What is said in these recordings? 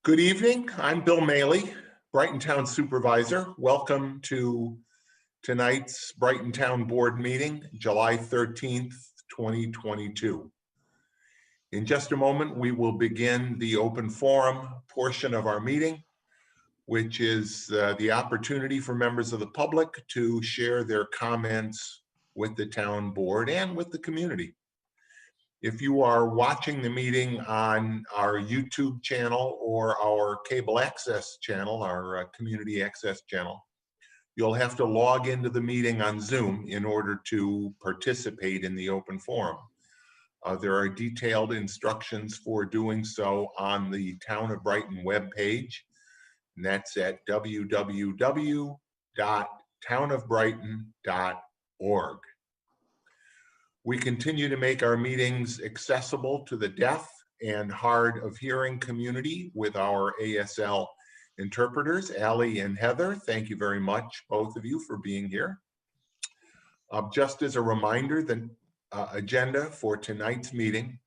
Good evening. I'm Bill Maley, Brighton Town Supervisor. Welcome to tonight's Brighton Town Board meeting, July 13th, 2022. In just a moment, we will begin the open forum portion of our meeting, which is the opportunity for members of the public to share their comments with the town board and with the community. If you are watching the meeting on our YouTube channel or our cable access channel, our community access channel, you'll have to log into the meeting on Zoom in order to participate in the open forum. There are detailed instructions for doing so on the Town of Brighton webpage, and that's at www.townofbrighton.org. We continue to make our meetings accessible to the deaf and hard of hearing community with our ASL interpreters, Allie and Heather. Thank you very much, both of you, for being here. Just as a reminder, the agenda for tonight's meeting,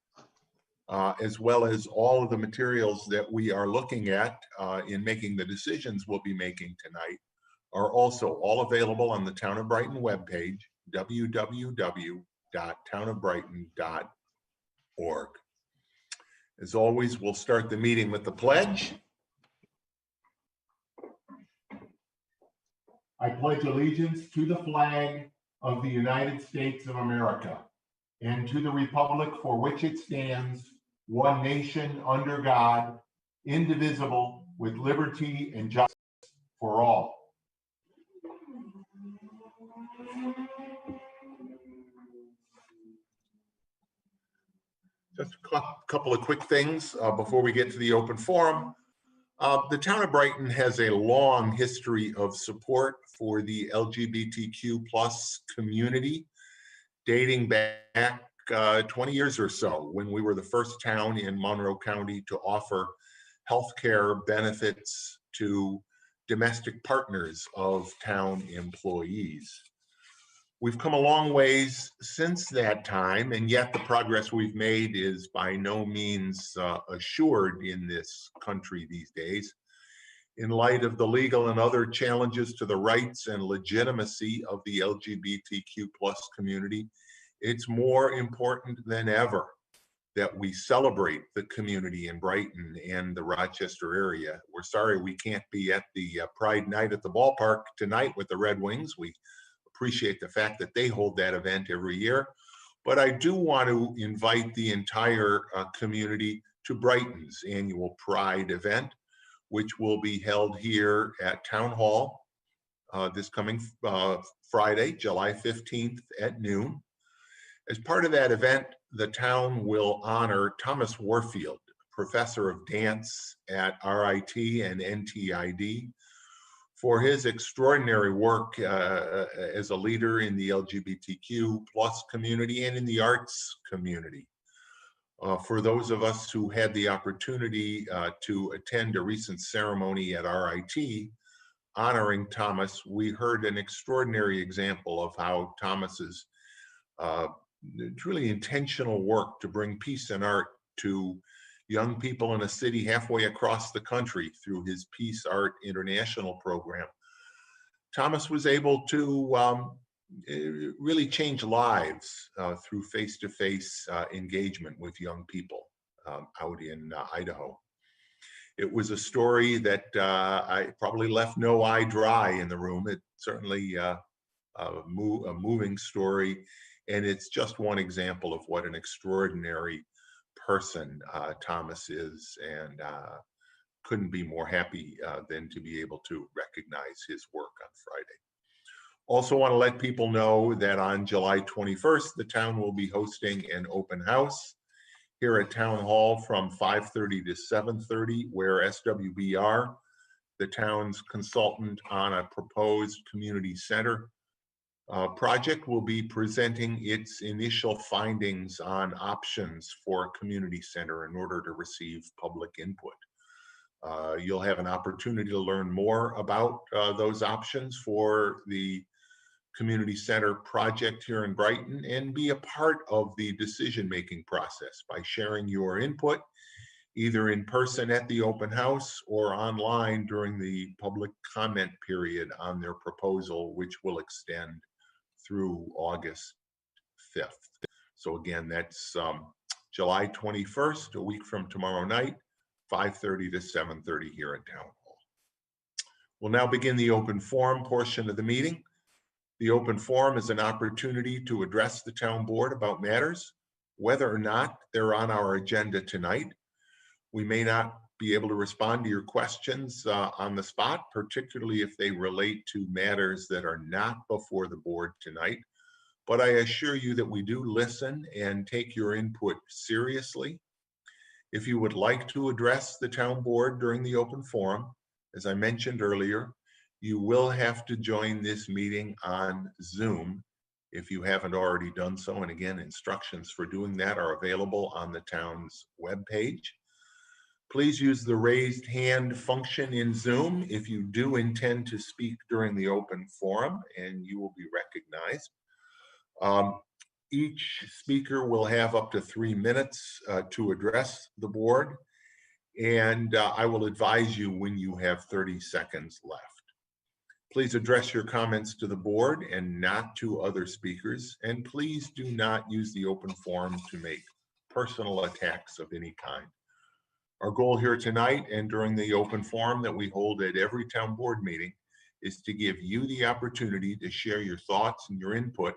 as well as all of the materials that we are looking at in making the decisions we'll be making tonight, are also all available on the Town of Brighton webpage, www.townofbrighton.org. As always, we'll start the meeting with the pledge. I pledge allegiance to the flag of the United States of America and to the republic for which it stands, one nation under God, indivisible, with liberty and justice for all. Just a couple of quick things before we get to the open forum. The town of Brighton has a long history of support for the LGBTQ+ community, dating back 20 years or so, when we were the first town in Monroe County to offer healthcare benefits to domestic partners of town employees. We've come a long ways since that time, and yet the progress we've made is by no means assured in this country these days. In light of the legal and other challenges to the rights and legitimacy of the LGBTQ+ community, it's more important than ever that we celebrate the community in Brighton and the Rochester area. We're sorry we can't be at the Pride Night at the ballpark tonight with the Red Wings. We appreciate the fact that they hold that event every year, but I do want to invite the entire community to Brighton's annual Pride event, which will be held here at Town Hall this coming Friday, July 15th at noon. As part of that event, the town will honor Thomas Warfield, professor of dance at RIT and NTID, for his extraordinary work as a leader in the LGBTQ+ community and in the arts community. For those of us who had the opportunity to attend a recent ceremony at RIT honoring Thomas, we heard an extraordinary example of how Thomas's truly intentional work to bring peace and art to young people in a city halfway across the country through his Peace Art International program. Thomas was able to really change lives through face-to-face engagement with young people out in Idaho. It was a story that I probably left no eye dry in the room. It's certainly a moving story, and it's just one example of what an extraordinary person Thomas is, and couldn't be more happy than to be able to recognize his work on Friday. Also want to let people know that on July 21st, the town will be hosting an open house here at Town Hall from 5:30 to 7:30, where SWBR, the town's consultant on a proposed community center project, will be presenting its initial findings on options for a community center in order to receive public input. You'll have an opportunity to learn more about those options for the community center project here in Brighton and be a part of the decision-making process by sharing your input either in person at the open house or online during the public comment period on their proposal, which will extend through August 5th. So again, that's July 21st, a week from tomorrow night, 5:30 to 7:30 here at Town Hall. We'll now begin the open forum portion of the meeting. The open forum is an opportunity to address the town board about matters, whether or not they're on our agenda tonight. We may not be able to respond to your questions on the spot, particularly if they relate to matters that are not before the board tonight. But I assure you that we do listen and take your input seriously. If you would like to address the town board during the open forum, as I mentioned earlier, you will have to join this meeting on Zoom if you haven't already done so. And again, instructions for doing that are available on the town's webpage. Please use the raised hand function in Zoom if you do intend to speak during the open forum, and you will be recognized. Each speaker will have up to 3 minutes to address the board, and I will advise you when you have 30 seconds left. Please address your comments to the board and not to other speakers, and please do not use the open forum to make personal attacks of any kind. Our goal here tonight and during the open forum that we hold at every town board meeting is to give you the opportunity to share your thoughts and your input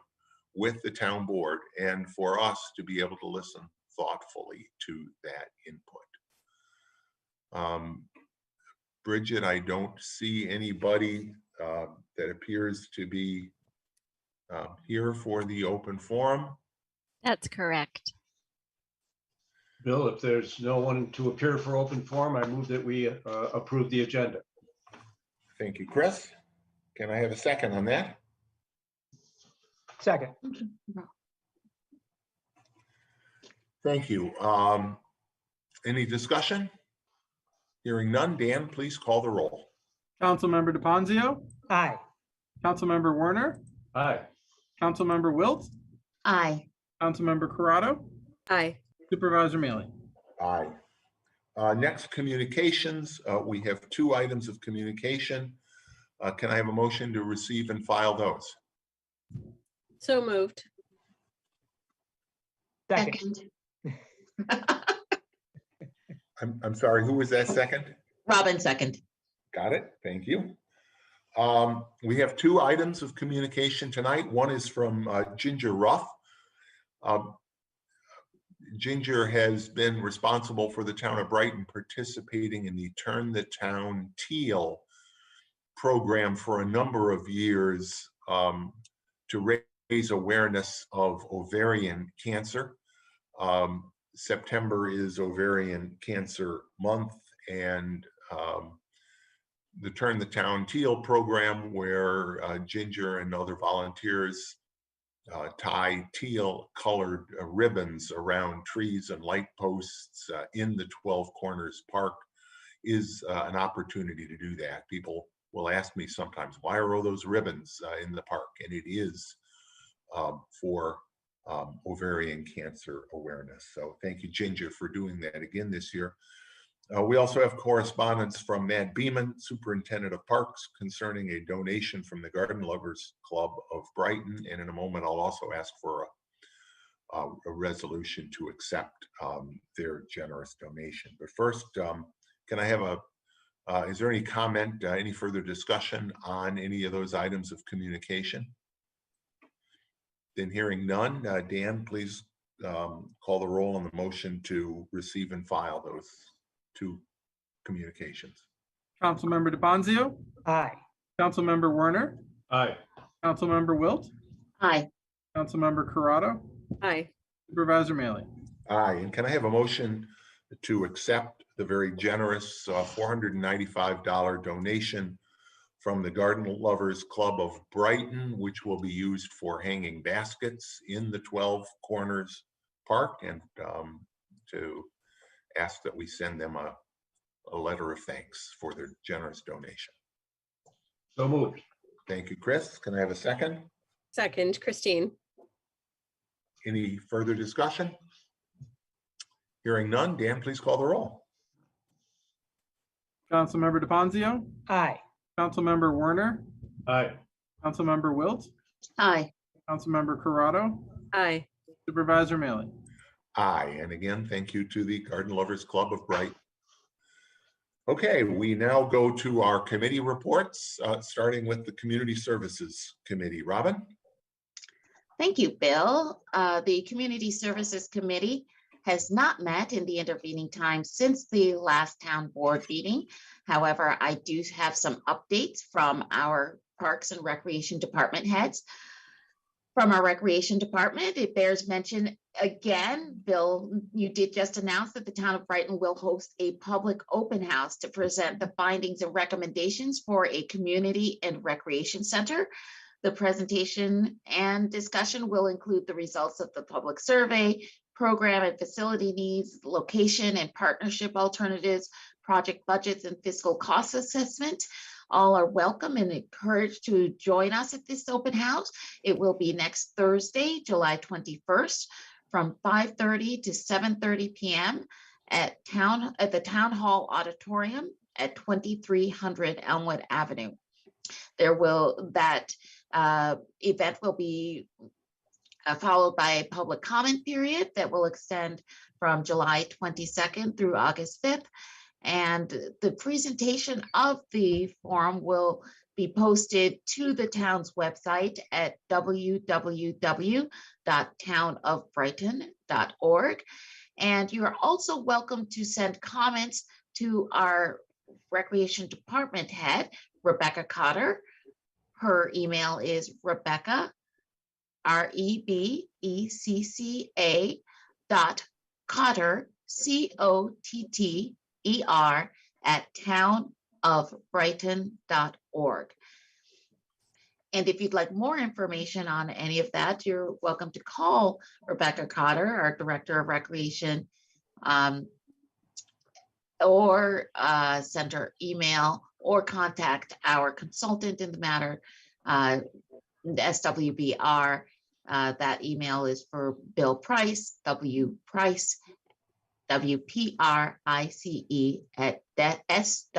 with the town board, and for us to be able to listen thoughtfully to that input. Bridget, I don't see anybody that appears to be here for the open forum. That's correct. Bill, if there's no one to appear for open forum, I move that we approve the agenda. Thank you, Chris. Can I have a second on that? Second. Thank you. Any discussion? Hearing none, Dan, please call the roll. Councilmember DePonzio, Aye. Councilmember Werner, Aye. Councilmember Wilt, Aye. Councilmember Corrado, Aye. Supervisor Mealy. Aye. Next, communications. We have 2 items of communication. Can I have a motion to receive and file those? So moved. Second. I'm sorry, who was that second? Robin, second. Got it. Thank you. We have 2 items of communication tonight. One is from Ginger Ruff. Ginger has been responsible for the town of Brighton participating in the Turn the Town Teal program for a number of years to raise awareness of ovarian cancer. September is Ovarian Cancer Month, and the Turn the Town Teal program, where Ginger and other volunteers tie teal colored ribbons around trees and light posts in the 12 Corners Park, is an opportunity to do that. People will ask me sometimes, why are all those ribbons in the park? And it is for ovarian cancer awareness. So thank you, Ginger, for doing that again this year. We also have correspondence from Matt Beeman, Superintendent of Parks, concerning a donation from the Garden Lovers Club of Brighton. And in a moment, I'll also ask for a resolution to accept their generous donation. But first, can I have is there any comment, any further discussion on any of those items of communication? Then hearing none, Dan, please call the roll on the motion to receive and file those 2 communications. Councilmember DePonzio, Aye. Councilmember Werner, Aye. Councilmember Wilt, Aye. Councilmember Corrado, Aye. Supervisor Mealy. Aye, and can I have a motion to accept the very generous $495 donation from the Garden Lovers Club of Brighton, which will be used for hanging baskets in the 12 Corners Park, and to ask that we send them a letter of thanks for their generous donation. So moved. Thank you, Chris. Can I have a second? Second, Christine. Any further discussion? Hearing none, Dan, please call the roll. Councilmember DePonzio, Aye. Councilmember Werner, Aye. Councilmember Wilt, Aye. Councilmember Corrado, Aye. Supervisor Mealy. Aye, and again, thank you to the Garden Lovers Club of Brighton. Okay, we now go to our committee reports, starting with the Community Services Committee. Robin? Thank you, Bill. The Community Services Committee has not met in the intervening time since the last town board meeting. However, I do have some updates from our Parks and Recreation Department heads. From our Recreation Department, it bears mention again, Bill, you did just announce that the town of Brighton will host a public open house to present the findings and recommendations for a community and recreation center. The presentation and discussion will include the results of the public survey, program and facility needs, location and partnership alternatives, project budgets, and fiscal cost assessment. All are welcome and encouraged to join us at this open house. It will be next Thursday, July 21st, from 5:30 to 7:30 p.m. at the Town Hall Auditorium at 2300 Elmwood Avenue. That event will be followed by a public comment period that will extend from July 22nd through August 5th. And the presentation of the forum will be posted to the town's website at www.townofbrighton.org. And you are also welcome to send comments to our Recreation Department head, Rebecca Cotter. Her email is Rebecca, REBECCA .Cotter, COTTER @townofbrighton.org. And if you'd like more information on any of that, you're welcome to call Rebecca Cotter, our Director of Recreation, or send her email or contact our consultant in the matter, SWBR. That email is for Bill Price, WPRICE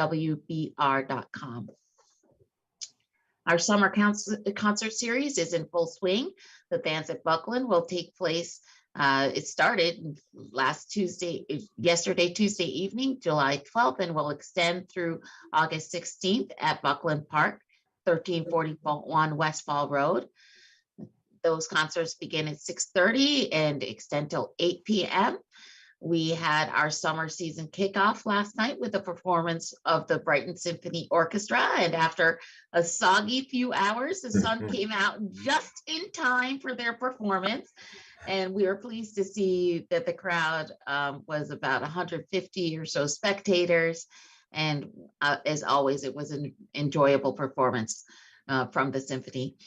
@swbr.com. Our summer concert series is in full swing. The Dance at Buckland will take place. It started yesterday, Tuesday evening, July 12th, and will extend through August 16th at Buckland Park, 1341 Westfall Road. Those concerts begin at 6:30 and extend till 8 p.m. We had our summer season kickoff last night with a performance of the Brighton Symphony Orchestra. And after a soggy few hours, the sun came out just in time for their performance. And we were pleased to see that the crowd was about 150 or so spectators. And as always, it was an enjoyable performance from the symphony.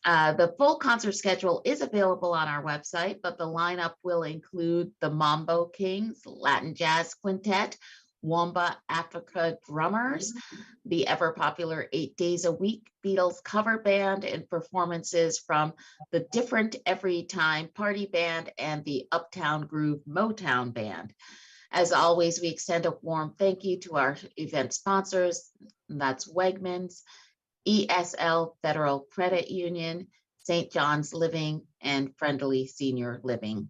The full concert schedule is available on our website, but the lineup will include the Mambo Kings, Latin Jazz Quintet, Wamba Africa Drummers, the ever popular 8 Days a Week Beatles cover band, and performances from the Different Every Time Party Band and the Uptown Groove Motown Band. As always, we extend a warm thank you to our event sponsors. That's Wegmans, ESL Federal Credit Union, St. John's Living, and Friendly Senior Living.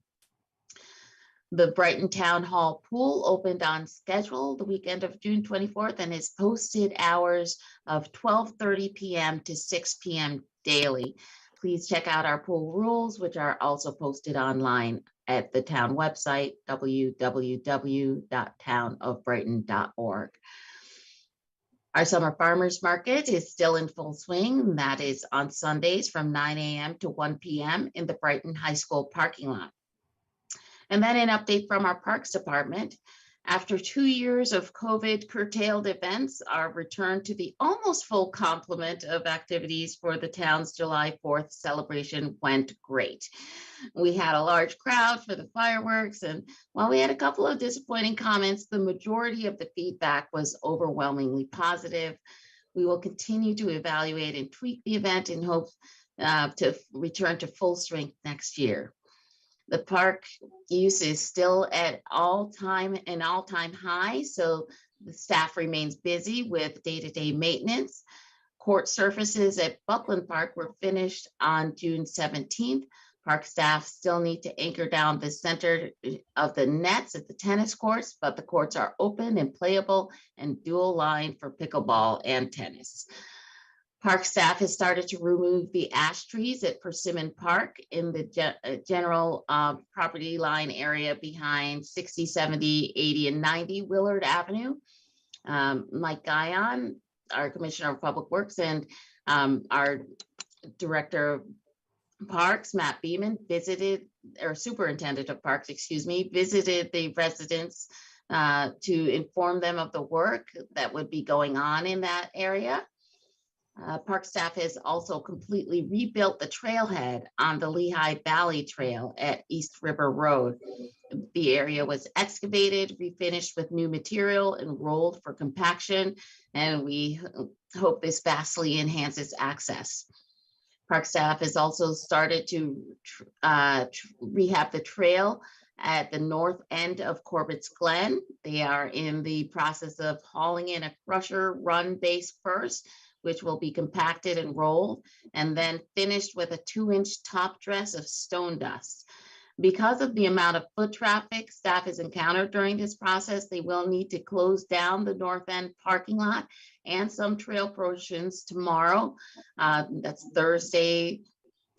The Brighton Town Hall pool opened on schedule the weekend of June 24th and is posted hours of 12:30 p.m. to 6 p.m. daily. Please check out our pool rules, which are also posted online at the town website, www.townofbrighton.org. Our summer farmers market is still in full swing. That is on Sundays from 9 a.m. to 1 p.m. in the Brighton High School parking lot. And then an update from our Parks Department. After 2 years of COVID curtailed events, our return to the almost full complement of activities for the town's July 4th celebration went great. We had a large crowd for the fireworks, and while we had a couple of disappointing comments, the majority of the feedback was overwhelmingly positive. We will continue to evaluate and tweak the event in hopes to return to full strength next year. The park use is still at an all-time high, so The staff remains busy with day-to-day maintenance. Court surfaces at Buckland Park were finished on June 17th. Park staff still need to anchor down the center of the nets at the tennis courts, but the courts are open and playable and dual line for pickleball and tennis. Park staff has started to remove the ash trees at Persimmon Park in the general property line area behind 60, 70, 80, and 90 Willard Avenue. Mike Guyon, our Commissioner of Public Works, and our Director of Parks, Matt Beeman, Superintendent of Parks, visited the residents to inform them of the work that would be going on in that area. Park staff has also completely rebuilt the trailhead on the Lehigh Valley Trail at East River Road. The area was excavated, refinished with new material, and rolled for compaction, and we hope this vastly enhances access. Park staff has also started to rehab the trail at the north end of Corbett's Glen. They are in the process of hauling in a crusher run base first, which will be compacted and rolled, and then finished with a 2-inch top dress of stone dust. Because of the amount of foot traffic staff has encountered during this process, they will need to close down the north end parking lot and some trail portions tomorrow. That's Thursday,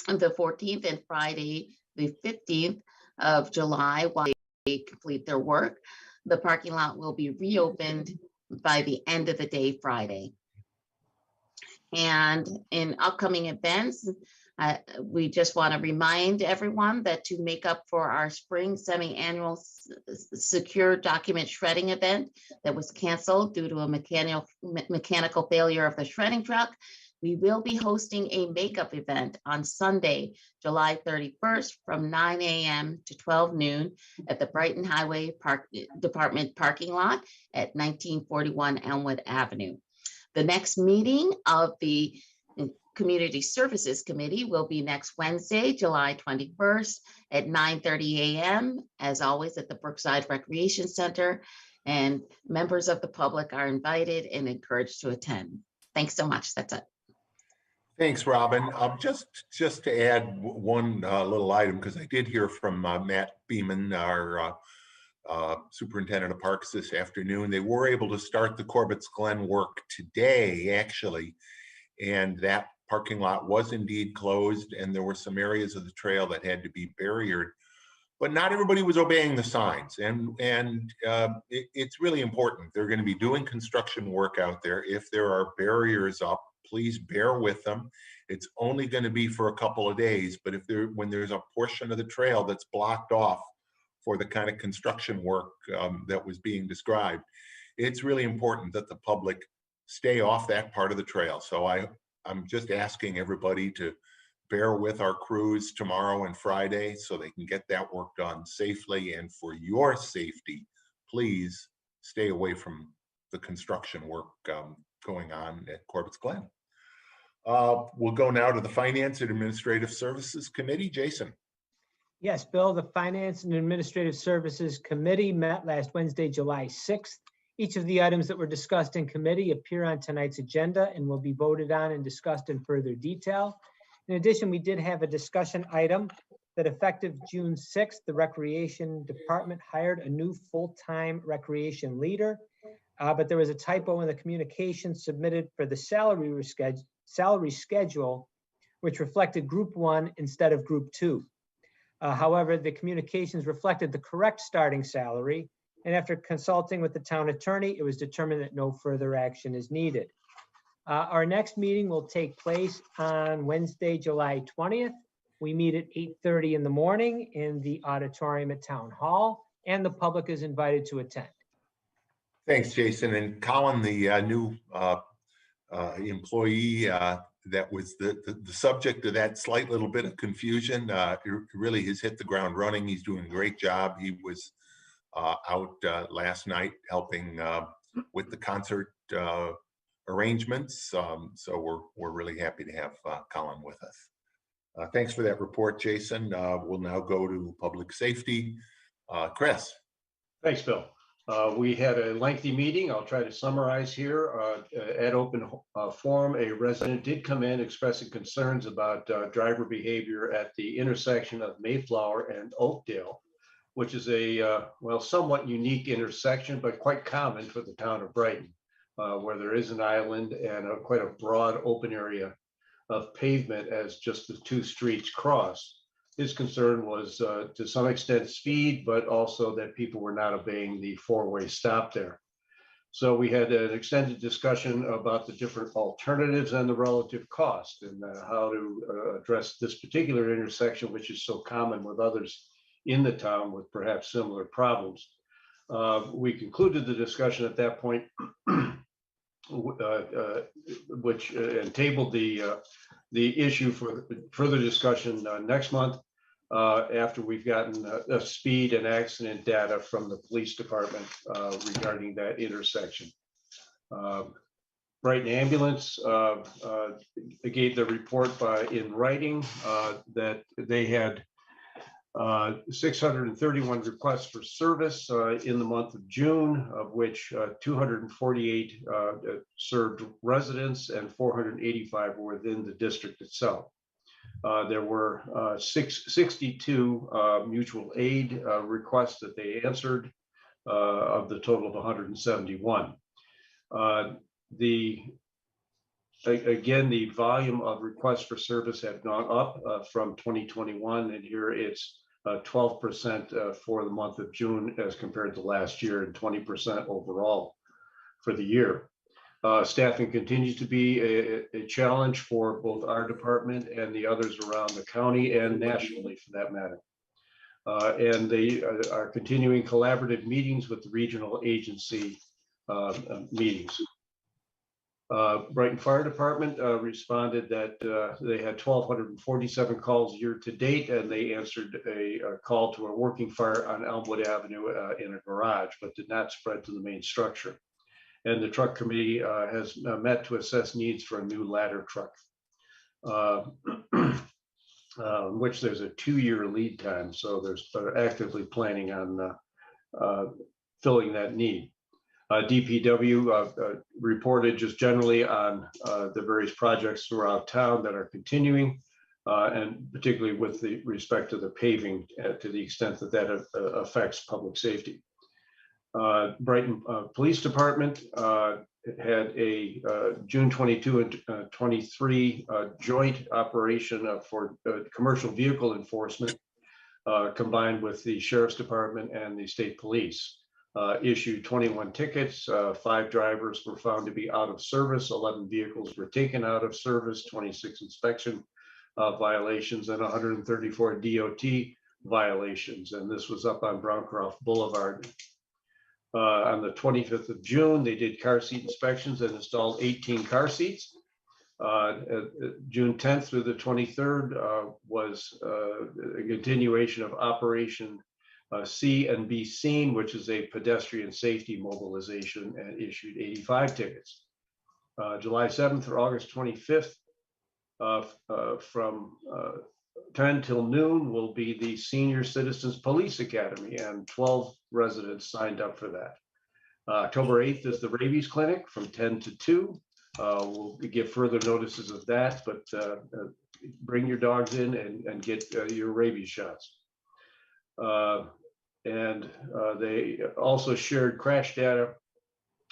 the 14th, and Friday, the 15th of July, while they complete their work. The parking lot will be reopened by the end of the day Friday. And in upcoming events, we just want to remind everyone that to make up for our spring semi-annual secure document shredding event that was canceled due to a mechanical failure of the shredding truck, we will be hosting a makeup event on Sunday, July 31st from 9 a.m. to 12 noon at the Brighton Highway Department parking lot at 1941 Elmwood Avenue. The next meeting of the Community Services Committee will be next Wednesday, July 21st at 9:30 a.m. as always at the Brookside Recreation Center, and members of the public are invited and encouraged to attend. Thanks so much. That's it. Thanks, Robin. Just to add one little item, because I did hear from Matt Beeman, our Superintendent of Parks, this afternoon. They were able to start the Corbett's Glen work today, actually, and that parking lot was indeed closed, and there were some areas of the trail that had to be barriered, but not everybody was obeying the signs, and it's really important. They're going to be doing construction work out there. If there are barriers up, please bear with them. It's only going to be for a couple of days, but when there's a portion of the trail that's blocked off for the kind of construction work that was being described, it's really important that the public stay off that part of the trail. So I'm just asking everybody to bear with our crews tomorrow and Friday so they can get that work done safely. And for your safety, please stay away from the construction work going on at Corbett's Glen. We'll go now to the Finance and Administrative Services Committee. Jason. Yes, Bill, the Finance and Administrative Services Committee met last Wednesday, July 6th. Each of the items that were discussed in committee appear on tonight's agenda and will be voted on and discussed in further detail. In addition, we did have a discussion item that effective June 6th, the Recreation Department hired a new full-time recreation leader, but there was a typo in the communication submitted for the salary schedule, which reflected Group 1 instead of Group 2. However, the communications reflected the correct starting salary, and after consulting with the town attorney, it was determined that no further action is needed. Our next meeting will take place on Wednesday, July 20th. We meet at 8:30 in the morning in the auditorium at Town Hall, and the public is invited to attend. Thanks, Jason. And Colin, the new employee that was the subject of that slight little bit of confusion, really has hit the ground running. He's doing a great job. He was out last night helping with the concert arrangements. So we're really happy to have Colin with us. Thanks for that report, Jason. We'll now go to public safety. Chris. Thanks, Bill. We had a lengthy meeting. I'll try to summarize here. At open forum, a resident did come in expressing concerns about driver behavior at the intersection of Mayflower and Oakdale, which is a, well, somewhat unique intersection, but quite common for the town of Brighton, where there is an island and quite a broad open area of pavement as just the two streets cross. His concern was to some extent speed, but also that people were not obeying the four-way stop there. So we had an extended discussion about the different alternatives and the relative cost and how to address this particular intersection, which is so common with others in the town with perhaps similar problems. We concluded the discussion at that point, which and tabled the issue for further discussion next month. After we've gotten speed and accident data from the police department regarding that intersection. Brighton Ambulance gave the report in writing that they had 631 requests for service in the month of June, of which 248 served residents and 485 were within the district itself. There were 62 mutual aid requests that they answered of the total of 171. Again, the volume of requests for service had gone up from 2021, and here it's 12% for the month of June as compared to last year, and 20% overall for the year. Staffing continues to be a challenge for both our department and the others around the county and nationally for that matter. And they are continuing collaborative meetings with the regional agency meetings. Brighton Fire Department responded that they had 1,247 calls year to date, and they answered a call to a working fire on Elmwood Avenue in a garage, but did not spread to the main structure. And the truck committee has met to assess needs for a new ladder truck, which there's a 2-year lead time. So they're actively planning on filling that need. DPW reported just generally on the various projects throughout town that are continuing, and particularly with the respect to the paving to the extent that that affects public safety. Brighton Police Department had a June 22 and 23 joint operation for commercial vehicle enforcement combined with the Sheriff's Department and the State Police. Issued 21 tickets, 5 drivers were found to be out of service, 11 vehicles were taken out of service, 26 inspection violations, and 134 DOT violations. And this was up on Browncroft Boulevard. On the 25th of June, they did car seat inspections and installed 18 car seats. June 10th through the 23rd was a continuation of Operation C and Be Seen, which is a pedestrian safety mobilization, and issued 85 tickets. July 7th through August 25th, from 10 till noon will be the Senior Citizens Police Academy, and 12 residents signed up for that. October 8th is the rabies clinic from 10 to 2. We'll give further notices of that, but bring your dogs in and get your rabies shots. They also shared crash data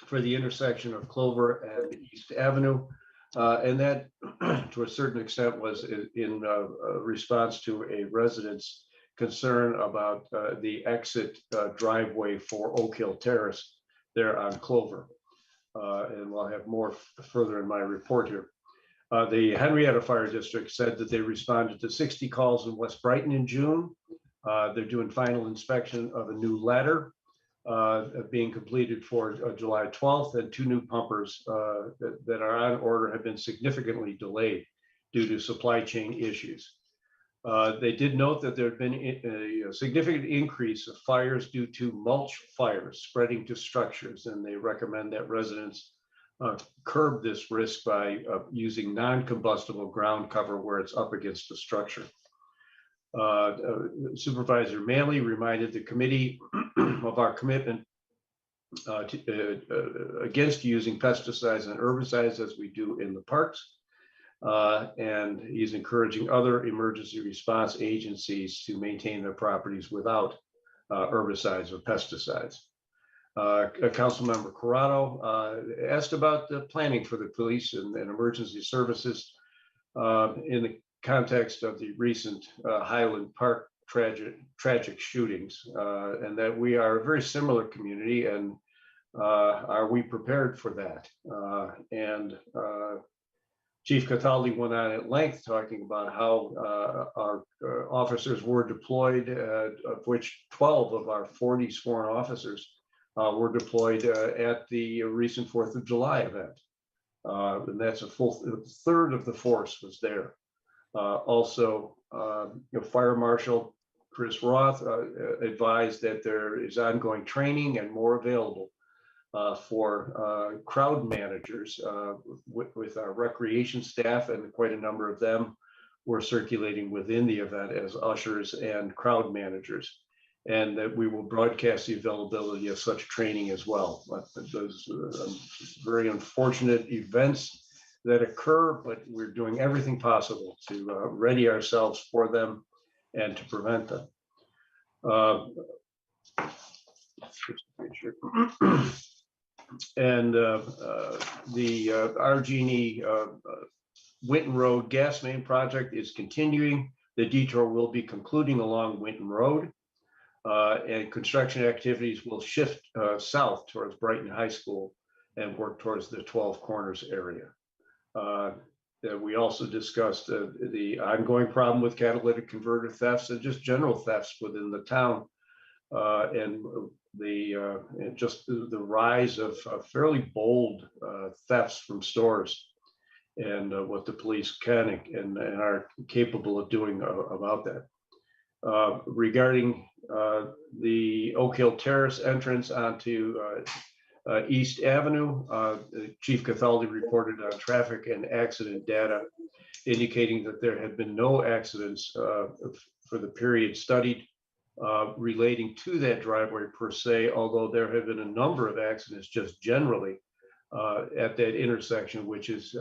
for the intersection of Clover and East Avenue. And that, to a certain extent, was in response to a resident's concern about the exit driveway for Oak Hill Terrace there on Clover. And we'll have more further in my report here. The Henrietta Fire District said that they responded to 60 calls in West Brighton in June. They're doing final inspection of a new ladder being completed for July 12th, and 2 new pumpers that are on order have been significantly delayed due to supply chain issues. They did note that there had been a significant increase of fires due to mulch fires spreading to structures, and they recommend that residents curb this risk by using non-combustible ground cover where it's up against the structure. Supervisor Manley reminded the committee of our commitment against using pesticides and herbicides as we do in the parks. And he's encouraging other emergency response agencies to maintain their properties without herbicides or pesticides. Councilmember Corrado asked about the planning for the police and emergency services in the context of the recent Highland Park tragic shootings, and that we are a very similar community, and are we prepared for that? And Chief Cataldi went on at length talking about how our officers were deployed, of which 12 of our 40 sworn officers were deployed at the recent 4th of July event. And that's a full third of the force was there. Also, Fire Marshal Chris Roth advised that there is ongoing training and more available for crowd managers with our recreation staff, and quite a number of them were circulating within the event as ushers and crowd managers, and that we will broadcast the availability of such training as well. But those very unfortunate events that occur, but we're doing everything possible to ready ourselves for them and to prevent them. And the RG&E Winton Road gas main project is continuing. The detour will be concluding along Winton Road, and construction activities will shift south towards Brighton High School and work towards the 12 Corners area. We also discussed the ongoing problem with catalytic converter thefts and just general thefts within the town, and just the rise of fairly bold thefts from stores, and what the police can and are capable of doing about that. Regarding the Oak Hill Terrace entrance onto East Avenue, Chief Cathaldi reported on traffic and accident data indicating that there had been no accidents for the period studied relating to that driveway per se, although there have been a number of accidents just generally at that intersection, which is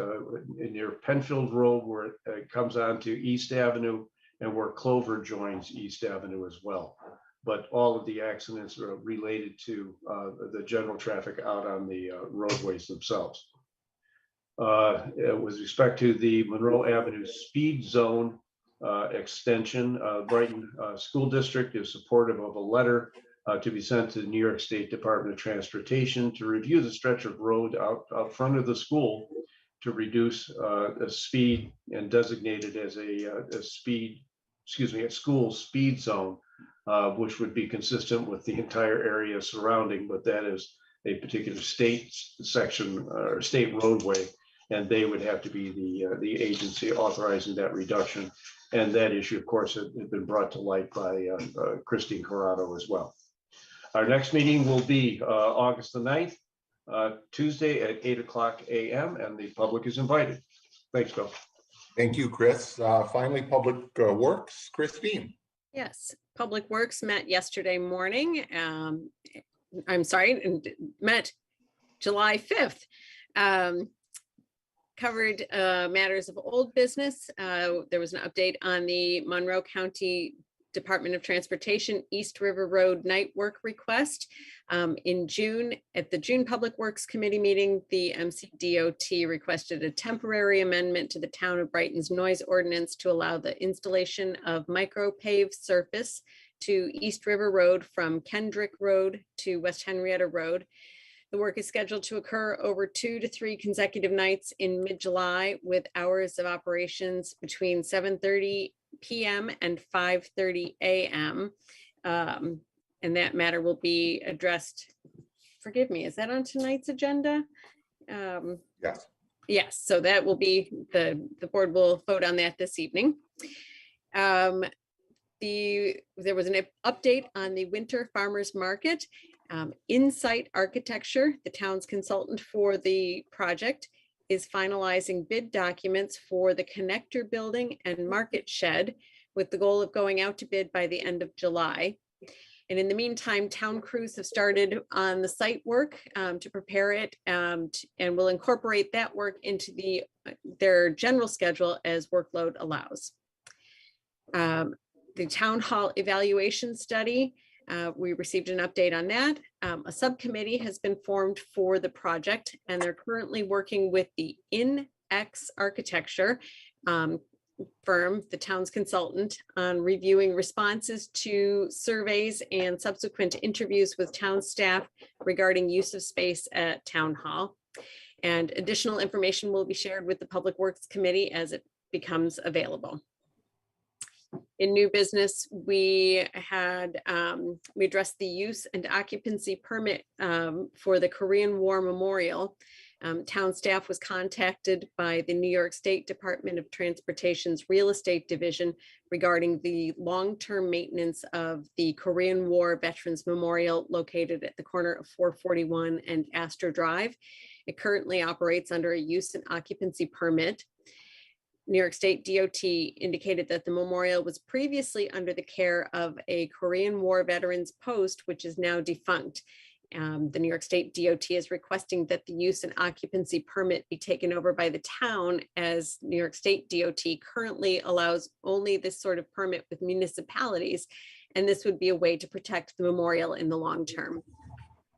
near Penfield Road, where it comes on to East Avenue, and where Clover joins East Avenue as well. But all of the accidents are related to the general traffic out on the roadways themselves. With respect to the Monroe Avenue speed zone extension, Brighton School District is supportive of a letter to be sent to the New York State Department of Transportation to review the stretch of road out front of the school to reduce the speed and designate it as a school speed zone, which would be consistent with the entire area surrounding, but that is a particular state section or state roadway, and they would have to be the agency authorizing that reduction. And that issue, of course, had been brought to light by Christine Corrado as well. Our next meeting will be August the 9th, Tuesday at 8:00 a.m., and the public is invited. Thanks, Bill. Thank you, Chris. Finally, Public Works, Christine. Yes, Public Works met yesterday morning. Met July 5th. Covered matters of old business. There was an update on the Monroe County Department of Transportation East River Road night work request. In June, at the June Public Works Committee meeting, the MCDOT requested a temporary amendment to the Town of Brighton's noise ordinance to allow the installation of micro-paved surface to East River Road from Kendrick Road to West Henrietta Road. The work is scheduled to occur over 2 to 3 consecutive nights in mid-July, with hours of operations between 7:30 p.m. and 5:30 a.m. And that matter will be addressed. Forgive me, is that on tonight's agenda? Yes. Yes, so that will be, the board will vote on that this evening. There was an update on the Winter Farmers Market. Insight Architecture, the town's consultant for the project, is finalizing bid documents for the connector building and market shed, with the goal of going out to bid by the end of July. And in the meantime, town crews have started on the site work to prepare it and will incorporate that work into their general schedule as workload allows. The town hall evaluation study, we received an update on that. A subcommittee has been formed for the project, and they're currently working with the InX Architecture firm, the town's consultant, on reviewing responses to surveys and subsequent interviews with town staff regarding use of space at town hall. And additional information will be shared with the Public Works Committee as it becomes available. In new business, we addressed the use and occupancy permit for the Korean War Memorial. Town staff was contacted by the New York State Department of Transportation's Real Estate Division regarding the long-term maintenance of the Korean War Veterans Memorial located at the corner of 441 and Astor Drive. It currently operates under a use and occupancy permit. New York State DOT indicated that the memorial was previously under the care of a Korean War veterans post, which is now defunct. The New York State DOT is requesting that the use and occupancy permit be taken over by the town, as New York State DOT currently allows only this sort of permit with municipalities, and this would be a way to protect the memorial in the long term.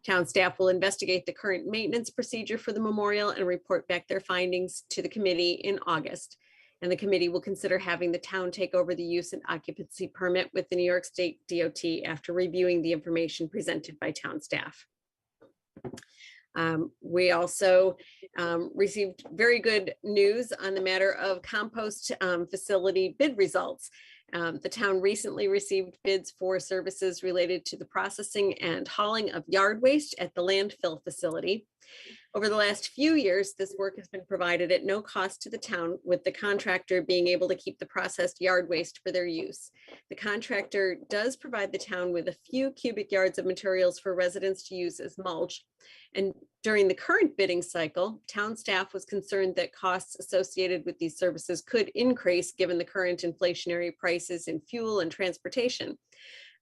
Town staff will investigate the current maintenance procedure for the memorial and report back their findings to the committee in August. And the committee will consider having the town take over the use and occupancy permit with the New York State DOT after reviewing the information presented by town staff. We also received very good news on the matter of compost facility bid results. The town recently received bids for services related to the processing and hauling of yard waste at the landfill facility. Over the last few years, this work has been provided at no cost to the town, with the contractor being able to keep the processed yard waste for their use. The contractor does provide the town with a few cubic yards of materials for residents to use as mulch. And during the current bidding cycle, town staff was concerned that costs associated with these services could increase given the current inflationary prices in fuel and transportation.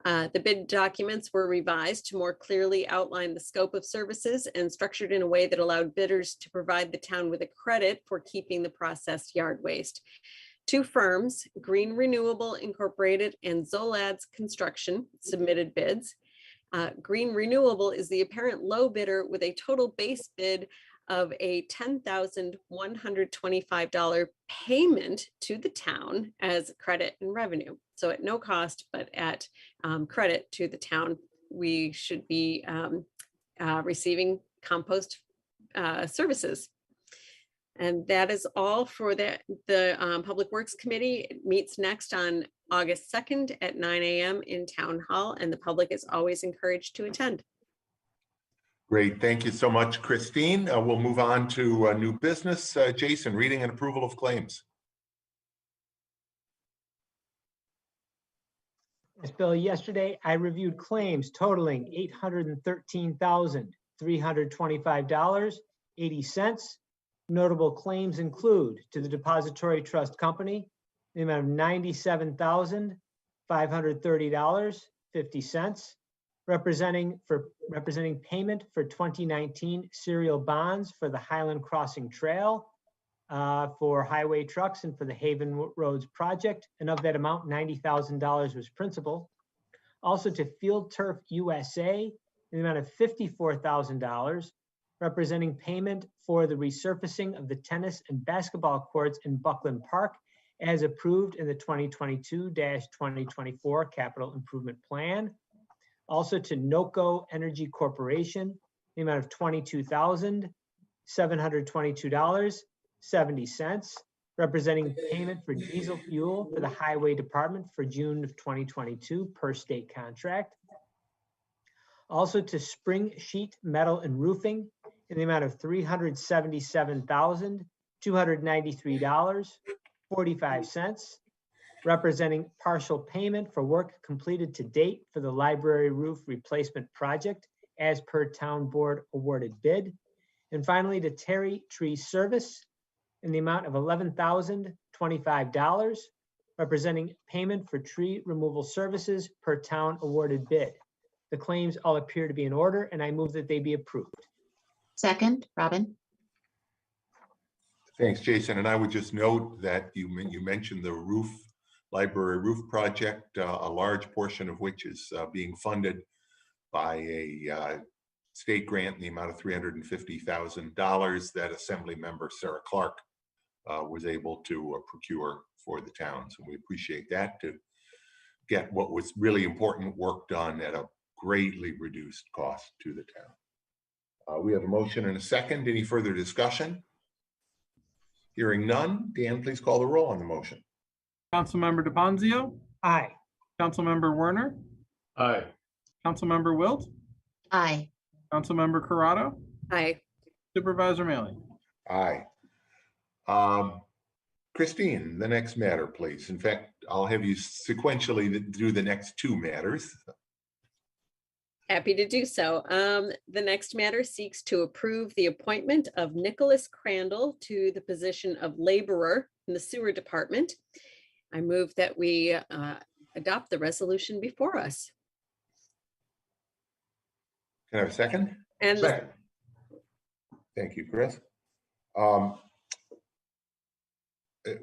The bid documents were revised to more clearly outline the scope of services and structured in a way that allowed bidders to provide the town with a credit for keeping the processed yard waste. Two firms, Green Renewable Incorporated and Zolads Construction, submitted bids. Green Renewable is the apparent low bidder with a total base bid of a $10,125 payment to the town as credit and revenue. So at no cost, but at credit to the town, we should be receiving compost services. And that is all for the Public Works Committee. It meets next on August 2nd at 9 a.m. in Town Hall, and the public is always encouraged to attend. Great, thank you so much, Christine. We'll move on to new business. Jason, reading and approval of claims. Yes, Bill, yesterday I reviewed claims totaling $813,325.80. Notable claims include to the Depository Trust Company, the amount of $97,530.50, representing payment for 2019 serial bonds for the Highland Crossing Trail for highway trucks and for the Haven Roads project. And of that amount, $90,000 was principal. Also to Field Turf USA in the amount of $54,000, representing payment for the resurfacing of the tennis and basketball courts in Buckland Park as approved in the 2022-2024 Capital Improvement Plan. Also to NOCO Energy Corporation, the amount of $22,722.70, representing payment for diesel fuel for the Highway Department for June of 2022 per state contract. Also to Spring Sheet Metal and Roofing in the amount of $377,293.45, representing partial payment for work completed to date for the library roof replacement project as per town board awarded bid. And finally, to Terry Tree Service in the amount of $11,025, representing payment for tree removal services per town awarded bid. The claims all appear to be in order, and I move that they be approved. Second, Robin. Thanks, Jason. And I would just note that you mentioned the library roof project, a large portion of which is being funded by a state grant in the amount of $350,000 that Assembly Member Sarah Clark was able to procure for the town. So we appreciate that, to get what was really important work done at a greatly reduced cost to the town. We have a motion and a second. Any further discussion? Hearing none. Dan, please call the roll on the motion. Councilmember DePonzio, Aye. Councilmember Werner, Aye. Councilmember Wilt, Aye. Councilmember Corrado, Aye. Supervisor Mealy. Aye. Christine, the next matter, please. In fact, I'll have you sequentially do the next two matters. Happy to do so. The next matter seeks to approve the appointment of Nicholas Crandall to the position of laborer in the sewer department. I move that we adopt the resolution before us. Can I have a second? And Second. Thank you, Chris.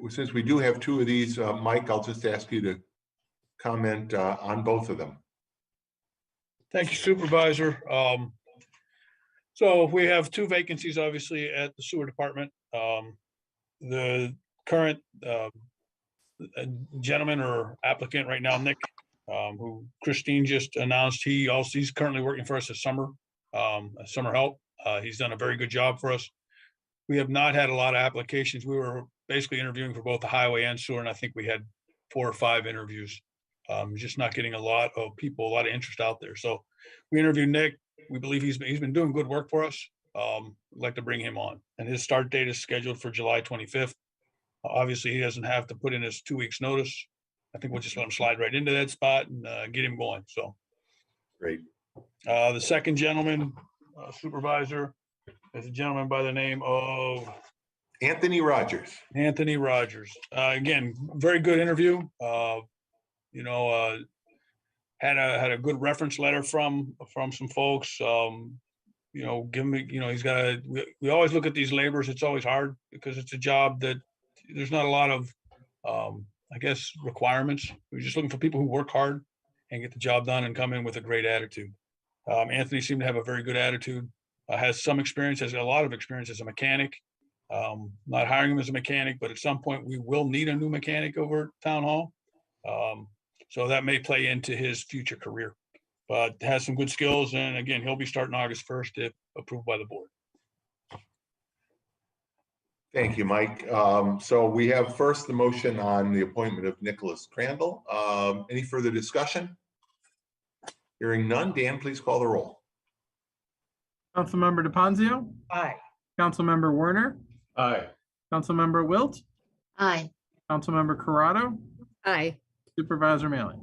Since we do have two of these, Mike, I'll just ask you to comment on both of them. Thank you, Supervisor. So we have two vacancies, obviously, at the sewer department. The current gentleman or applicant right now, Nick, who Christine just announced, he's currently working for us as summer help. He's done a very good job for us. We have not had a lot of applications. We were basically interviewing for both the highway and sewer, and I think we had 4 or 5 interviews. Just not getting a lot of people, a lot of interest out there. So we interviewed Nick. We believe he's been doing good work for us. We'd like to bring him on, and his start date is scheduled for July 25th. Obviously, he doesn't have to put in his 2 weeks notice. I think we'll just let him slide right into that spot and get him going. So Great. the second gentleman, Supervisor, is a gentleman by the name of Anthony Rogers. Anthony Rogers. Again, very good interview. Had a good reference letter from some folks. Give me, he's got we always look at these laborers. It's always hard because it's a job that there's not a lot of, I guess, requirements. We're just looking for people who work hard and get the job done and come in with a great attitude. Anthony seemed to have a very good attitude, has some experience, has a lot of experience as a mechanic. Not hiring him as a mechanic, but at some point we will need a new mechanic over at Town Hall. So that may play into his future career, but has some good skills. And again, he'll be starting August 1st if approved by the board. Thank you, Mike. So we have first the motion on the appointment of Nicholas Crandall. Any further discussion? Hearing none. Dan, please call the roll. Councilmember DePonzio, Aye. Councilmember Werner, Aye. Councilmember Wilt, Aye. Councilmember Corrado, aye. Supervisor Mealy.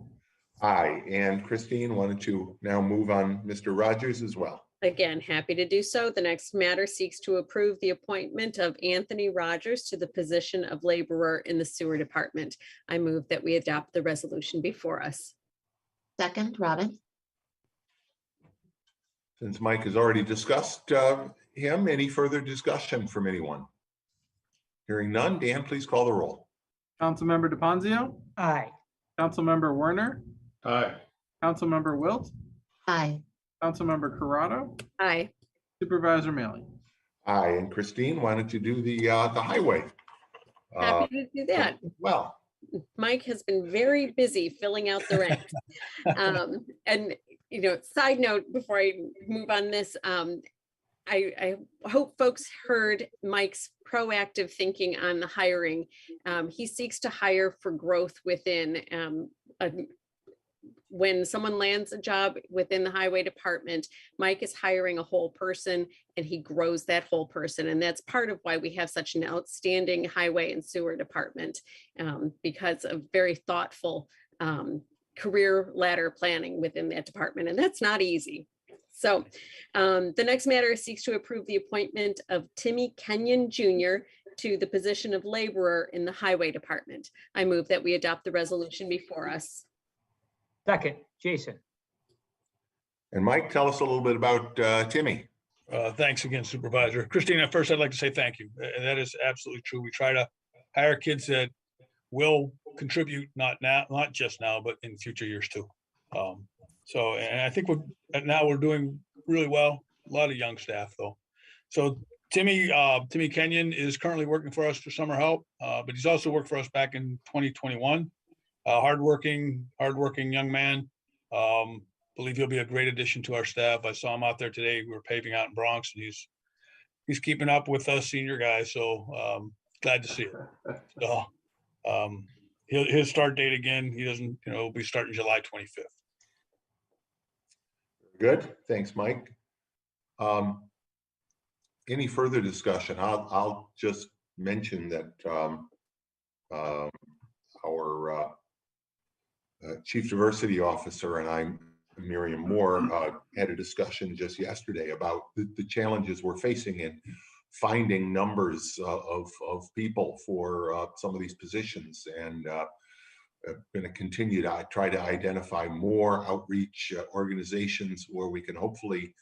Aye. And Christine, why don't you now move on Mr. Rogers as well? Again, happy to do so. The next matter seeks to approve the appointment of Anthony Rogers to the position of laborer in the sewer department. I move that we adopt the resolution before us. Second, Robin. Since Mike has already discussed him, any further discussion from anyone? Hearing none. Dan, please call the roll. Councilmember DePonzio, Aye. Councilmember Werner, Aye. Councilmember Wilt, Aye. Councilmember Corrado, Aye. Supervisor Mealy. Aye. And Christine, why don't you do the highway? Happy to do that. Well, Mike has been very busy filling out the ranks. And, side note, before I move on this, I hope folks heard Mike's proactive thinking on the hiring. He seeks to hire for growth within. When someone lands a job within the highway department, Mike is hiring a whole person and he grows that whole person. And that's part of why we have such an outstanding highway and sewer department, because of very thoughtful career ladder planning within that department. And that's not easy. So the next matter seeks to approve the appointment of Timmy Kenyon Jr. to the position of laborer in the highway department. I move that we adopt the resolution before us. Second, Jason. And Mike, tell us a little bit about Timmy. Thanks again, Supervisor. Christina, first I'd like to say thank you. And that is absolutely true. We try to hire kids that will contribute, not just now, but in future years too. And I think we're doing really well. A lot of young staff though. So Timmy Kenyon is currently working for us for summer help, but he's also worked for us back in 2021. Hardworking young man. Believe he'll be a great addition to our staff. I saw him out there today. We were paving out in Bronx, and he's keeping up with us senior guys. So glad to see it. So his start date again. He doesn't, will be starting July 25th. Good. Thanks, Mike. Any further discussion? I'll just mention that our Chief Diversity Officer and I, Miriam Moore, had a discussion just yesterday about the challenges we're facing in finding numbers of people for some of these positions, and going to continue to try to identify more outreach organizations where we can hopefully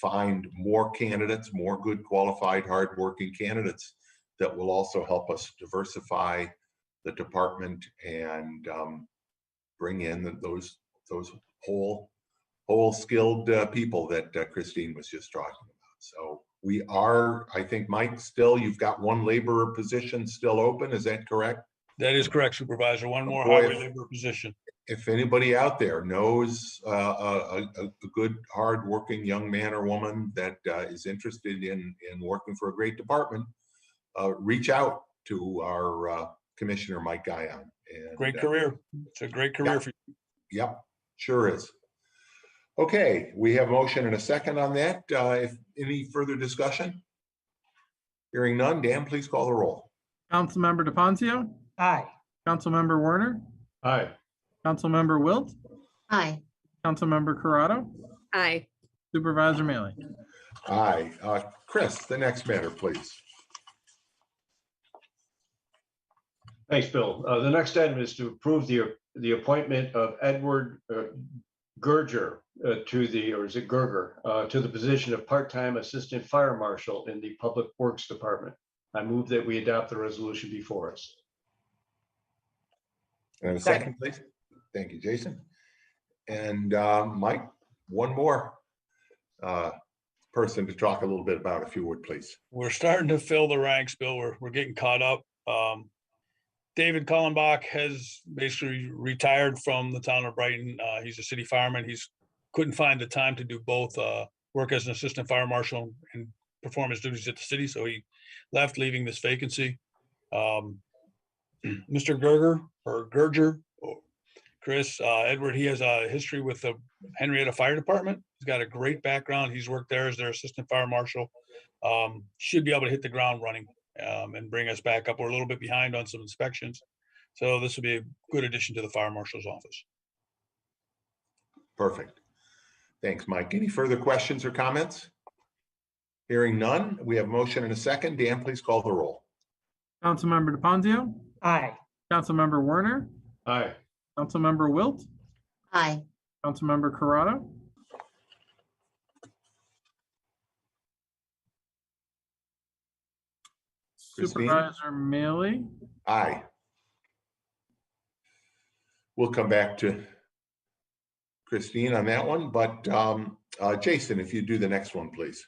find more candidates, more good, qualified, hardworking candidates that will also help us diversify the department and bring in those whole skilled people that Christine was just talking about. So we are, I think, Mike, still, you've got one laborer position still open. Is that correct? That is correct, Supervisor. One more highway laborer position. If anybody out there knows a good, hard-working young man or woman that is interested in working for a great department, reach out to our Commissioner Mike Guyon. Great career. It's a great career for you. Yep, sure is. Okay, we have motion and a second on that. If any further discussion? Hearing none, Dan, please call the roll. Councilmember DePoncio, Aye. Councilmember Werner, Aye. Councilmember Wilt, Aye. Councilmember Corrado, Aye. Supervisor Mealy. Aye. Chris, the next matter, please. Thanks, Bill. The next item is to approve the appointment of Edward Gerger to the position of part-time assistant fire marshal in the Public Works Department. I move that we adopt the resolution before us. And a second, please. Thank you, Jason. And Mike, one more person to talk a little bit about, if you would, please. We're starting to fill the ranks, Bill. We're getting caught up. David Kullenbach has basically retired from the town of Brighton. He's a city fireman. He's couldn't find the time to do both work as an assistant fire marshal and perform his duties at the city, so he left, leaving this vacancy. Mr. Gerger, Chris, Edward, he has a history with the Henrietta Fire Department. He's got a great background. He's worked there as their assistant fire marshal. Should be able to hit the ground running and bring us back up. We're a little bit behind on some inspections. So this will be a good addition to the fire marshal's office. Perfect. Thanks, Mike. Any further questions or comments? Hearing none, we have motion and a second. Dan, please call the roll. Councilmember DePoncio, Aye. Councilmember Werner, Aye. Councilmember Wilt, Aye. Councilmember Corrado, Christine? Supervisor Mealy. Aye. We'll come back to Christine on that one, but Jason, if you do the next one, please.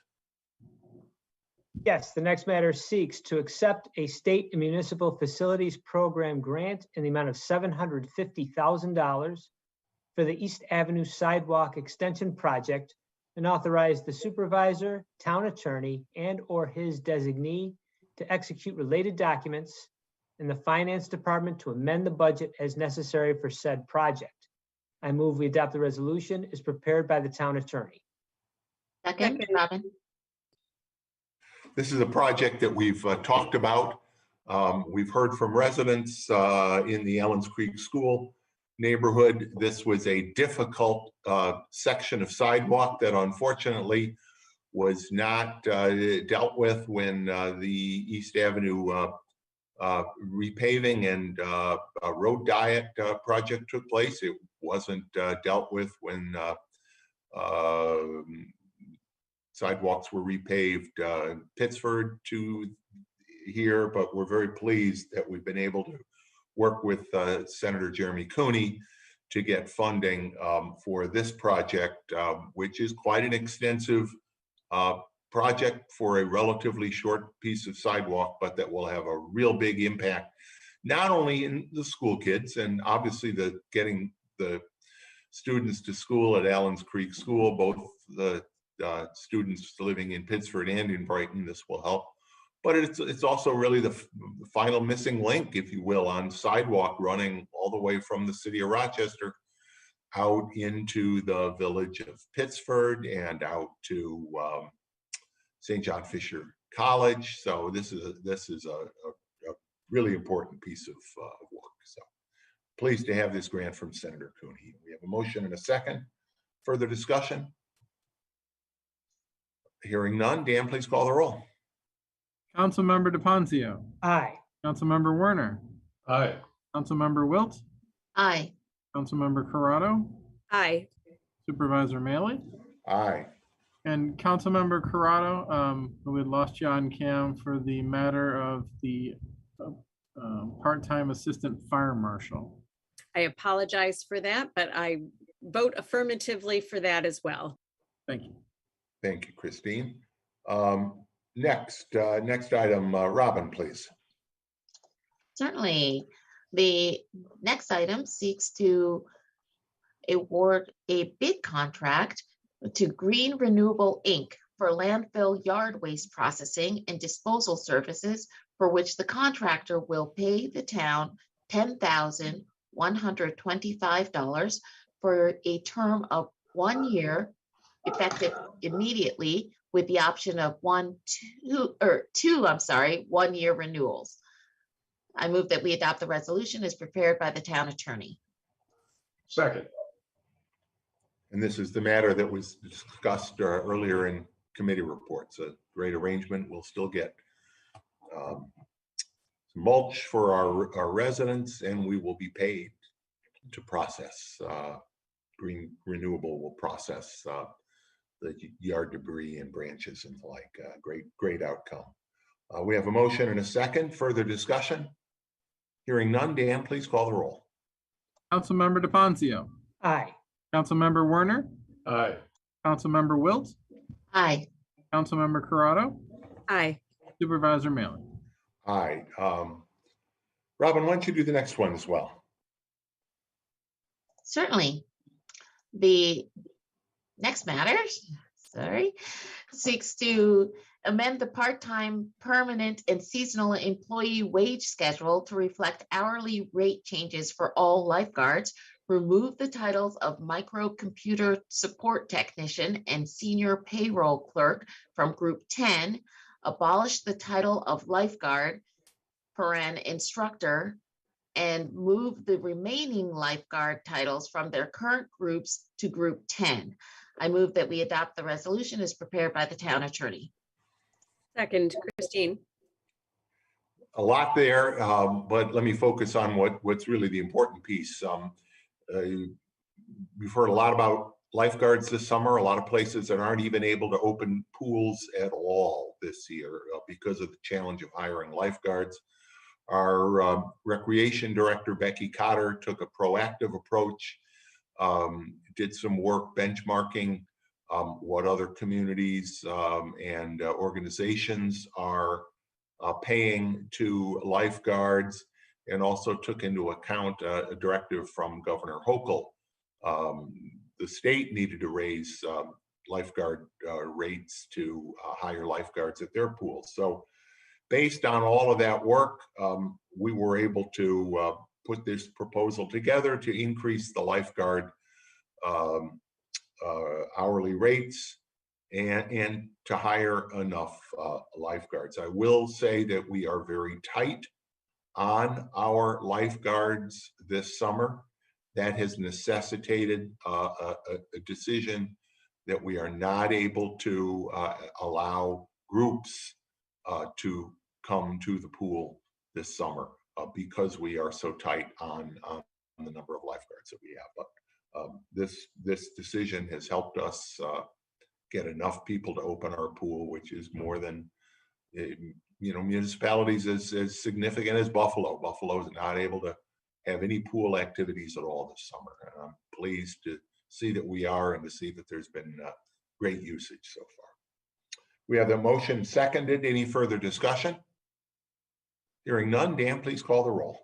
Yes, the next matter seeks to accept a state and municipal facilities program grant in the amount of $750,000 for the East Avenue Sidewalk Extension Project and authorize the supervisor, town attorney, and/or his designee to execute related documents in the finance department to amend the budget as necessary for said project. I move we adopt the resolution as prepared by the town attorney. Second, Robin. This is a project that we've talked about. We've heard from residents in the Ellens Creek School neighborhood. This was a difficult section of sidewalk that unfortunately was not dealt with when the East Avenue repaving and road diet project took place. It wasn't dealt with when Sidewalks were repaved Pittsford to here, but we're very pleased that we've been able to work with Senator Jeremy Cooney to get funding for this project, which is quite an extensive project for a relatively short piece of sidewalk, but that will have a real big impact, not only in the school kids and obviously getting the students to school at Allen's Creek School, both the students living in Pittsford and in Brighton, this will help. But it's also really the final missing link, if you will, on sidewalk running all the way from the city of Rochester out into the village of Pittsford and out to St. John Fisher College. So this is a really important piece of work. So pleased to have this grant from Senator Cooney. We have a motion and a second. Further discussion? Hearing none. Dan, please call the roll. Councilmember DePonzio, Aye. Councilmember Werner, Aye. Councilmember Wilt, Aye. Councilmember Corrado, Aye. Supervisor Mailey, Aye. and Councilmember Corrado, we had lost you on cam for the matter of the part-time assistant fire marshal. I apologize for that, but I vote affirmatively for that as well. Thank you. Thank you, Christine. Next item, Robin, please. Certainly. The next item seeks to award a bid contract to Green Renewable Inc. for landfill yard waste processing and disposal services, for which the contractor will pay the town $10,125 for a term of 1 year, effective immediately, with the option of two 1 year renewals. I move that we adopt the resolution as prepared by the town attorney. Second. And this is the matter that was discussed earlier in committee reports. A great arrangement. We'll still get mulch for our residents, and we will be paid to process. Green Renewable will process the yard debris and branches and the like. Great outcome. We have a motion and a second. Further discussion? Hearing none. Dan, please call the roll. Councilmember DePonzio, Aye. Councilmember Werner, Aye. Councilmember Wilt, Aye. Councilmember Corrado, Aye. Supervisor Mailey. Aye. Robin, why don't you do the next one as well? Certainly. The next matter, seeks to amend the part-time, permanent, and seasonal employee wage schedule to reflect hourly rate changes for all lifeguards, remove the titles of microcomputer support technician and senior payroll clerk from Group 10, abolish the title of lifeguard, instructor, and move the remaining lifeguard titles from their current groups to Group 10. I move that we adopt the resolution as prepared by the town attorney. Second, Christine. A lot there, but let me focus on what's really the important piece. We've heard a lot about lifeguards this summer. A lot of places that aren't even able to open pools at all this year because of the challenge of hiring lifeguards. Our recreation director, Becky Cotter, took a proactive approach, did some work benchmarking what other communities and organizations are paying to lifeguards, and also took into account a directive from Governor Hochul. The state needed to raise lifeguard rates to hire lifeguards at their pools. So based on all of that work, we were able to put this proposal together to increase the lifeguard hourly rates and to hire enough lifeguards. I will say that we are very tight on our lifeguards this summer. That has necessitated a decision that we are not able to allow groups to come to the pool this summer because we are so tight on the number of lifeguards that we have. But This decision has helped us get enough people to open our pool, which is more than municipalities as significant as Buffalo. Buffalo is not able to have any pool activities at all this summer. And I'm pleased to see that we are, and to see that there's been great usage so far. We have the motion seconded. Any further discussion? Hearing none, Dan, please call the roll.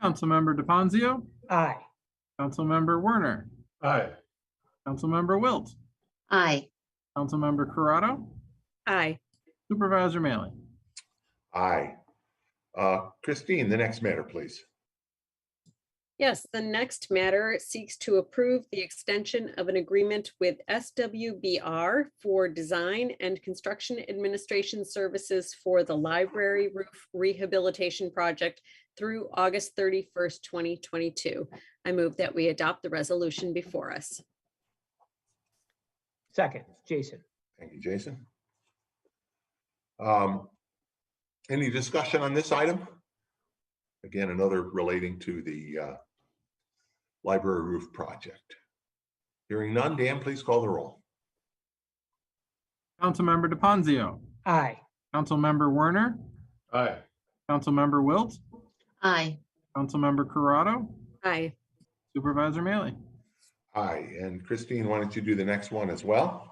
Councilmember DePonzio, Aye. Councilmember Werner, Aye. Councilmember Wilt, Aye. Councilmember Corrado, Aye. Supervisor Maley. Aye. Christine, the next matter, please. Yes, the next matter seeks to approve the extension of an agreement with SWBR for design and construction administration services for the library roof rehabilitation project through August 31st, 2022. I move that we adopt the resolution before us. Second, Jason. Thank you, Jason. Any discussion on this item? Again, another relating to the library roof project. Hearing none, Dan, please call the roll. Councilmember DePonzio, Aye. Councilmember Werner, Aye. Councilmember Wilt, Aye. Councilmember Corrado, Aye. Supervisor Maley. Aye. And Christine, why don't you do the next one as well?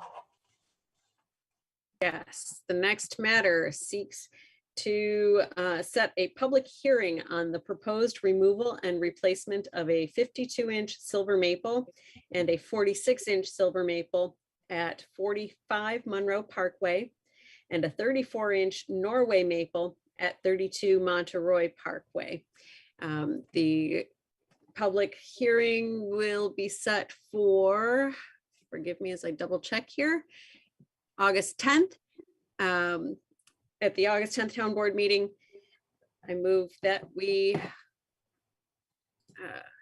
Yes, the next matter seeks to set a public hearing on the proposed removal and replacement of a 52-inch silver maple and a 46-inch silver maple at 45 Monroe Parkway and a 34-inch Norway maple at 32 Monteroy Parkway. The public hearing will be set for, forgive me as I double check here, August 10th. At the August 10th town board meeting. I move that we,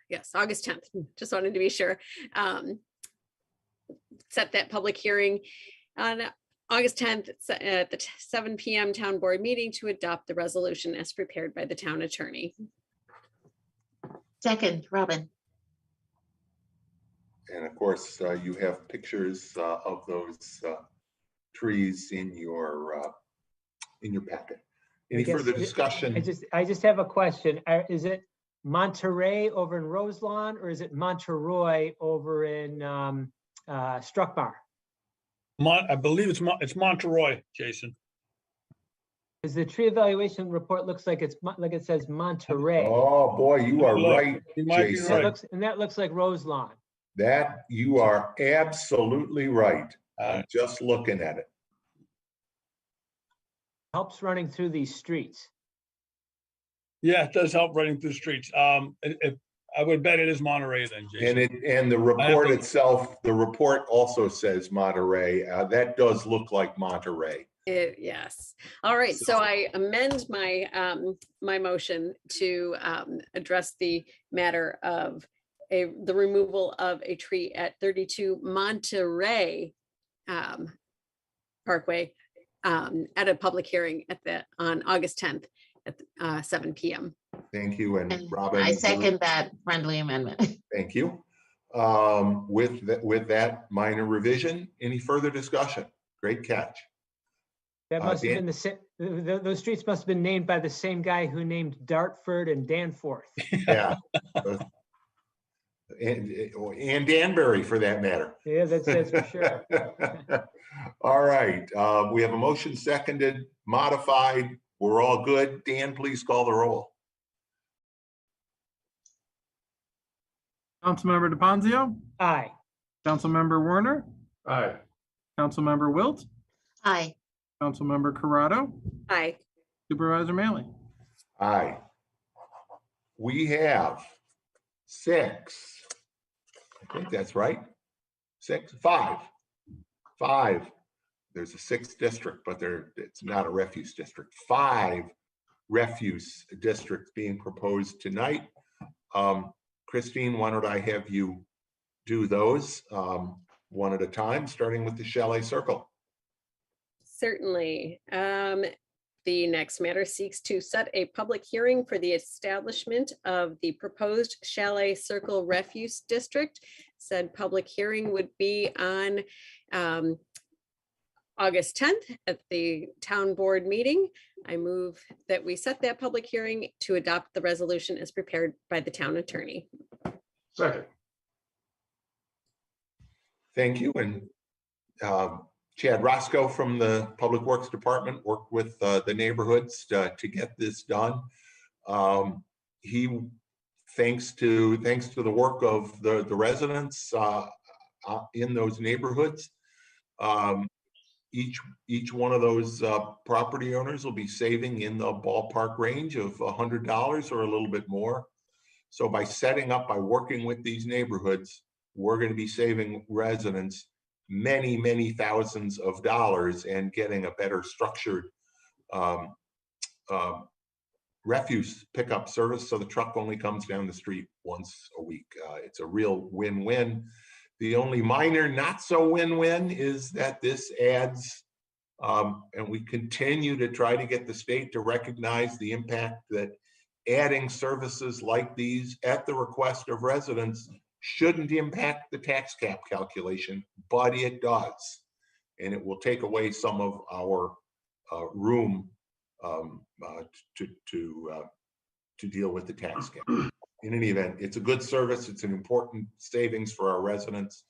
yes, August 10th, just wanted to be sure. Set that public hearing on August 10th at the 7 p.m. town board meeting to adopt the resolution as prepared by the town attorney. Second, Robin. And of course, you have pictures of those trees in your packet. Any further discussion? I just have a question. Is it Monterey over in Roselawn, or is it Monteroy over in Struckbar? I believe it's Monteroy, Jason. Because the tree evaluation report looks like it says Monterey. Oh, boy, you are Look, right, you might be Jason. right. That looks like Roselawn. That, you are absolutely right. I'm just looking at it. Helps running through these streets. Yeah, it does help running through streets. I would bet it is Monterey then, Jason. And the report itself, the report also says Monterey. That does look like Monterey. Yes. All right. So I amend my my motion to address the matter of the removal of a tree at 32 Monterey Parkway at a public hearing on August 10th at 7 p.m. Thank you. And And Robin. I second that friendly amendment. Thank you. With that minor revision, any further discussion? Great catch. That must have Dan? been the same. Those streets must have been named by the same guy who named Dartford and Danforth. Yeah. And Danbury, for that matter. Yeah, that's for sure. All right, we have a motion seconded, modified. We're all good. Dan, please call the roll. Councilmember DePonzio, Aye. Councilmember Werner, Aye. Councilmember Wilt, Aye. Councilmember Corrado, Aye. Supervisor Maley. Aye. We have 6. I think that's right. 5. There's a 6th district, but it's not a refuse district. 5 refuse districts being proposed tonight. Christine, why don't I have you do those one at a time, starting with the Chalet Circle. Certainly. The next matter seeks to set a public hearing for the establishment of the proposed Chalet Circle Refuse District. Said public hearing would be on August 10th at the town board meeting. I move that we set that public hearing to adopt the resolution as prepared by the town attorney. Second. Thank you. And Chad Roscoe from the Public Works Department worked with the neighborhoods to get this done. He, thanks to the work of the residents in those neighborhoods, each one of those property owners will be saving in the ballpark range of $100 or a little bit more. So by working with these neighborhoods, we're going to be saving residents many thousands of dollars and getting a better structured refuse pickup service. So the truck only comes down the street once a week. It's a real win-win. The only minor not so win-win is that this adds, and we continue to try to get the state to recognize the impact that adding services like these at the request of residents shouldn't impact the tax cap calculation, but it does. And it will take away some of our room to deal with the tax cap. In any event, it's a good service. It's an important savings for our residents.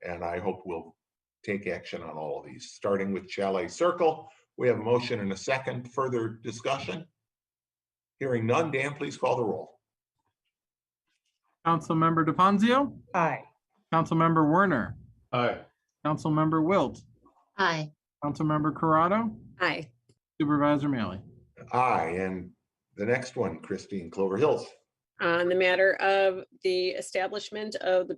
And I hope we'll take action on all of these, starting with Chalet Circle. We have a motion and a second. Further discussion? Hearing none. Dan, please call the roll. Councilmember DePonzio, Aye. Councilmember Werner, Aye. Councilmember Wilt, Aye. Councilmember Corrado, Aye. Supervisor Mealy. Aye. And the next one, Christine, Clover Hills. On the matter of the establishment of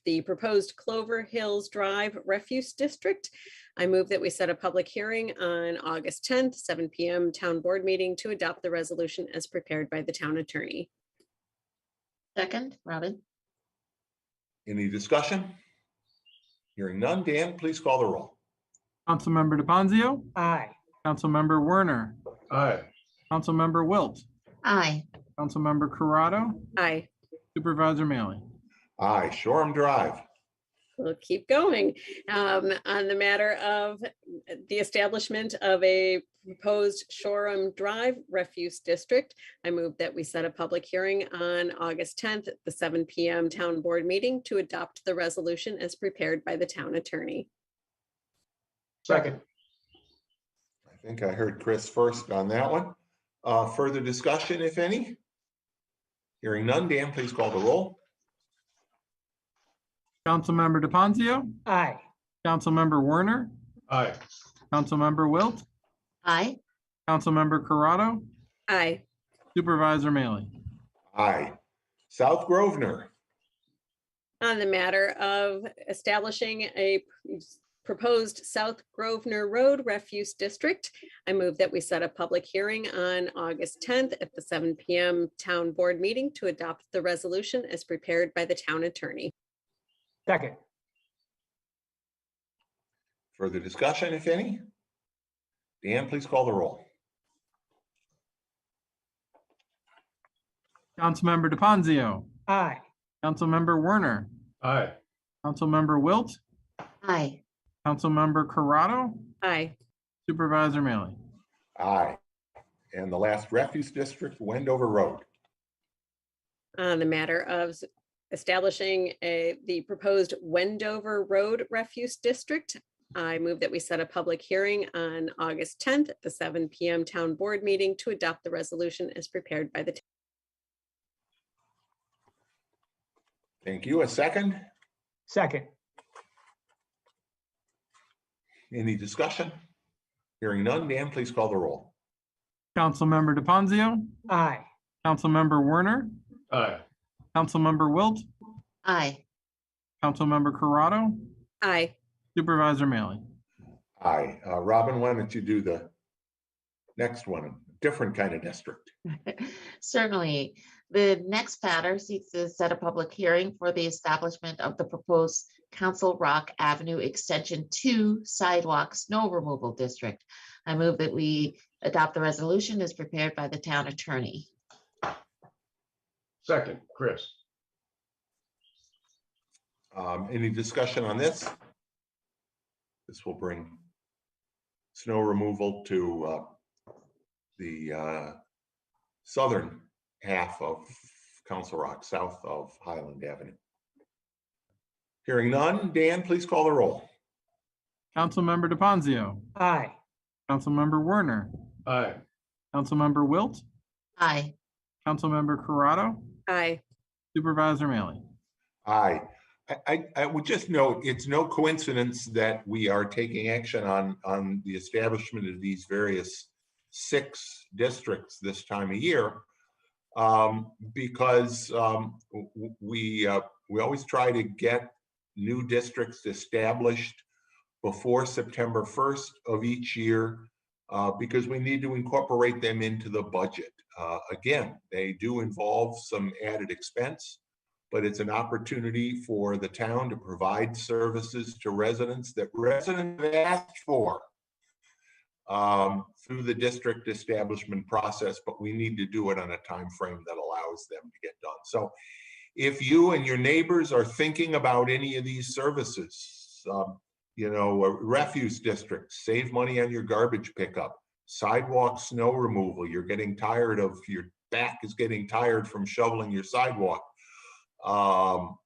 the proposed Clover Hills Drive Refuse District, I move that we set a public hearing on August 10th, 7 p.m. town board meeting to adopt the resolution as prepared by the town attorney. Second, Robin. Any discussion? Hearing none. Dan, please call the roll. Councilmember DePonzio, Aye. Councilmember Werner, Aye. Councilmember Wilt, Aye. Councilmember Corrado, Aye. Supervisor Mealy. Aye. Shoreham Drive. We'll keep going. On the matter of the establishment of a proposed Shoreham Drive Refuse District, I move that we set a public hearing on August 10th at the 7 p.m. town board meeting to adopt the resolution as prepared by the town attorney. Second. I think I heard Chris first on that one. Further discussion, if any? Hearing none. Dan, please call the roll. Councilmember DePonzio, Aye. Councilmember Werner, Aye. Councilmember Wilt, Aye. Councilmember Corrado, Aye. Supervisor Mealy. Aye. South Grosvenor. On the matter of establishing a proposed South Grosvenor Road Refuse District, I move that we set a public hearing on August 10th at the 7 p.m. town board meeting to adopt the resolution as prepared by the town attorney. Second. Further discussion, if any? Dan, please call the roll. Councilmember DePonzio, Aye. Councilmember Werner, Aye. Councilmember Wilt, Aye. Councilmember Corrado, Aye. Supervisor Mealy. Aye. And the last refuse district, Wendover Road. On the matter of establishing the proposed Wendover Road Refuse District, I move that we set a public hearing on August 10th at the 7 p.m. town board meeting to adopt the resolution as prepared by the. Thank you. A second? Second. Any discussion? Hearing none. Dan, please call the roll. Councilmember DePonzio, Aye. Councilmember Werner, Aye. Councilmember Wilt, Aye. Councilmember Corrado, Aye. Supervisor Mealy. Aye. Robin, why don't you do the next one? Different kind of district. Certainly. The next matter seeks to set a public hearing for the establishment of the proposed Council Rock Avenue Extension 2 Sidewalk Snow Removal District. I move that we adopt the resolution as prepared by the town attorney. Second, Chris. Any discussion on this? This will bring snow removal to the southern half of Council Rock, south of Highland Avenue. Hearing none, Dan, please call the roll. Councilmember DePonzio, Aye. Councilmember Werner, Aye. Councilmember Wilt, Aye. Councilmember Corrado, Aye. Supervisor Mailey. Aye. I would just note, it's no coincidence that we are taking action on the establishment of these various 6 districts this time of year, because we always try to get new districts established before September 1st of each year, because we need to incorporate them into the budget. Again, they do involve some added expense, but it's an opportunity for the town to provide services to residents that residents have asked for through the district establishment process, but we need to do it on a time frame that allows them to get done. So if you and your neighbors are thinking about any of these services, refuse districts, save money on your garbage pickup, sidewalk snow removal, you're getting tired of, your back is getting tired from shoveling your sidewalk. All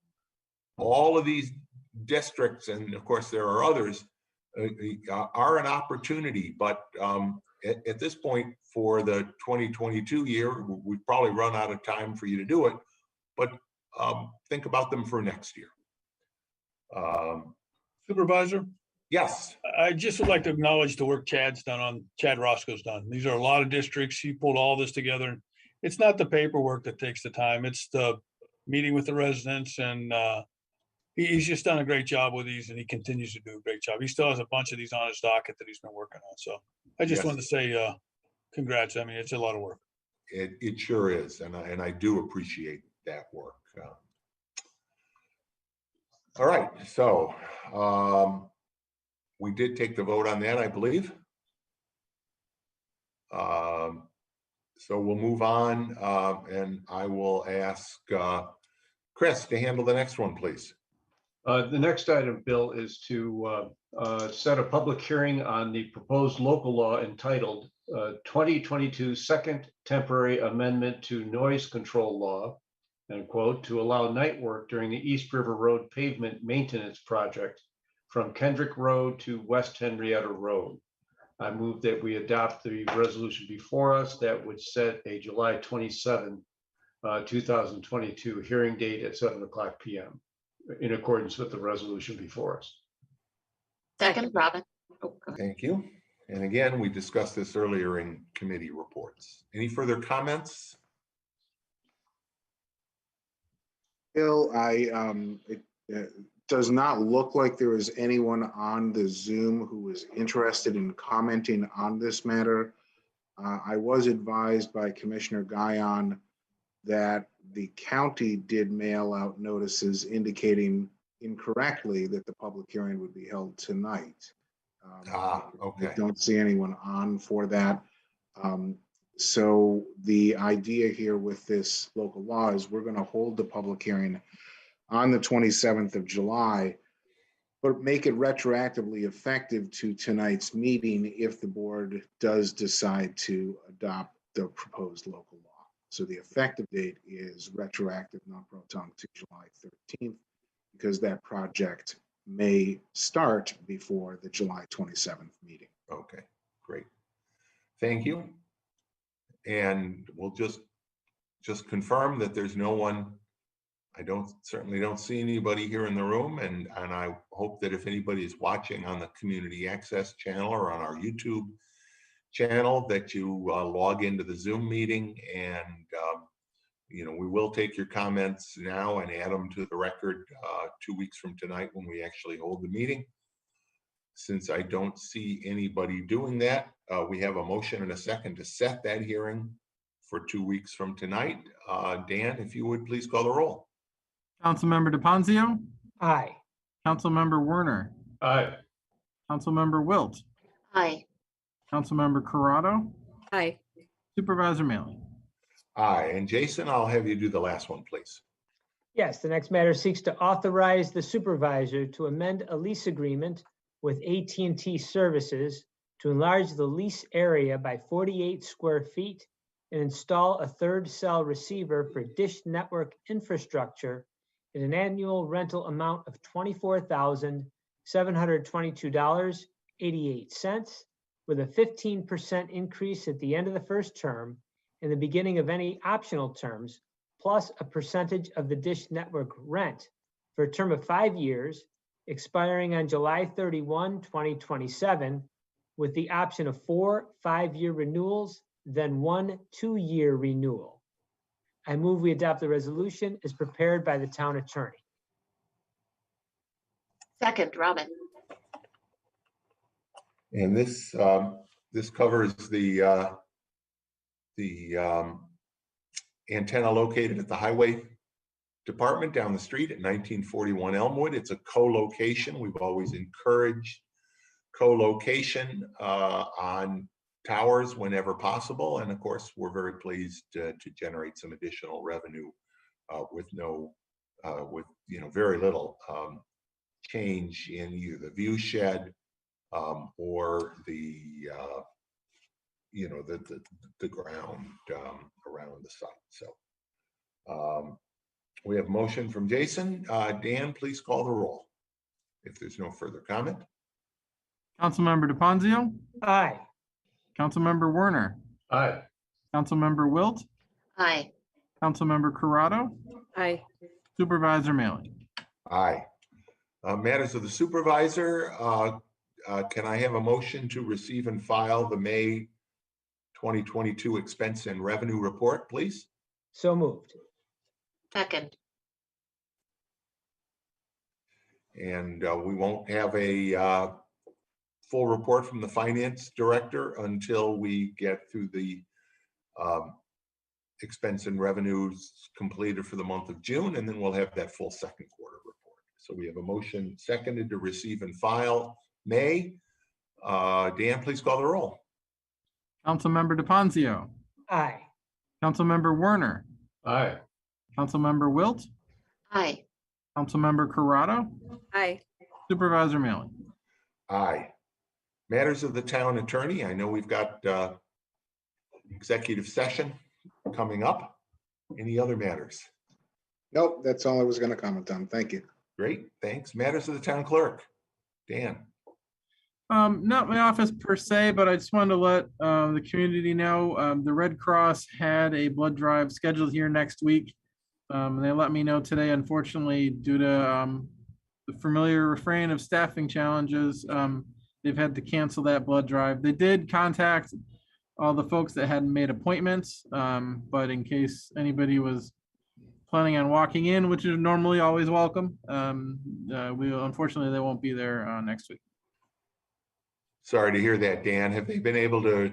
of these districts, and of course there are others, are an opportunity, but at this point for the 2022 year, we've probably run out of time for you to do it, but think about them for next year. Supervisor, Yes. I just would like to acknowledge the work Chad Roscoe's done. These are a lot of districts. He pulled all this together. It's not the paperwork that takes the time. It's the meeting with the residents, and he's just done a great job with these, and he continues to do a great job. He still has a bunch of these on his docket that he's been working on. So I just Yes. wanted to say congrats. I mean, it's a lot of work. It sure is, and I do appreciate that work. All right, so we did take the vote on that, I believe. So we'll move on, and I will ask Chris to handle the next one, please. The next item, Bill, is to set a public hearing on the proposed local law entitled 2022 Second Temporary Amendment to Noise Control Law, end quote, to allow night work during the East River Road pavement maintenance project from Kendrick Road to West Henrietta Road. I move that we adopt the resolution before us that would set a July 27, 2022 hearing date at 7:00 p.m. in accordance with the resolution before us. Second, Robin. Oh, go ahead. Thank you. And again, we discussed this earlier in committee reports. Any further comments? Bill, it does not look like there is anyone on the Zoom who is interested in commenting on this matter. I was advised by Commissioner Guyon that the county did mail out notices indicating incorrectly that the public hearing would be held tonight. Okay. I don't see anyone on for that. So the idea here with this local law is we're going to hold the public hearing on the 27th of July, but make it retroactively effective to tonight's meeting if the board does decide to adopt the proposed local law. So the effective date is retroactive non-proton to July 13th, because that project may start before the July 27th meeting. Okay, great. Thank you. And we'll just confirm that there's no one. I certainly don't see anybody here in the room, and I hope that if anybody is watching on the community access channel or on our YouTube channel, that you log into the Zoom meeting, and we will take your comments now and add them to the record 2 weeks from tonight when we actually hold the meeting. Since I don't see anybody doing that, we have a motion and a second to set that hearing for 2 weeks from tonight. Dan, if you would please call the roll. Councilmember DePonzio, Aye. Councilmember Werner, Aye. Councilmember Wilt, Aye. Councilmember Corrado, Aye. Supervisor Maley. Aye. And Jason, I'll have you do the last one, please. Yes, the next matter seeks to authorize the supervisor to amend a lease agreement with AT&T Services to enlarge the lease area by 48 square feet and install a third cell receiver for Dish Network infrastructure at an annual rental amount of $24,722.88, with a 15% increase at the end of the first term and the beginning of any optional terms, plus a percentage of the Dish Network rent for a term of 5 years, expiring on July 31, 2027, with the option of 4 5-year renewals, then 1 2-year renewal. I move we adopt the resolution as prepared by the town attorney. Second, Robin. And this covers the antenna located at the highway department down the street at 1941 Elmwood. It's a co-location. We've always encouraged co-location on towers whenever possible. And of course, we're very pleased to generate some additional revenue with very little change in either the view shed or the ground around the site. So we have motion from Jason. Dan, please call the roll if there's no further comment. Councilmember DePonzio, Aye. Councilmember Werner, Aye. Councilmember Wilt, Aye. Councilmember Corrado, Aye. Supervisor Maley. Aye. Matters of the supervisor, can I have a motion to receive and file the May 2022 expense and revenue report, please? So moved. Second. And we won't have a full report from the finance director until we get through the expense and revenues completed for the month of June, and then we'll have that full second quarter report. So we have a motion seconded to receive and file May. Dan, please call the roll. Councilmember DePonzio, Aye. Councilmember Werner, Aye. Councilmember Wilt, Aye. Councilmember Corrado, Aye. Supervisor Maley. Aye. Matters of the town attorney. I know we've got executive session coming up. Any other matters? Nope, that's all I was going to comment on. Thank you. Great, thanks. Matters of the town clerk. Dan. Not my office per se, but I just wanted to let the community know the Red Cross had a blood drive scheduled here next week. They let me know today, unfortunately, due to the familiar refrain of staffing challenges, they've had to cancel that blood drive. They did contact all the folks that hadn't made appointments, but in case anybody was planning on walking in, which is normally always welcome, unfortunately, they won't be there next week. Sorry to hear that, Dan. Have they been able to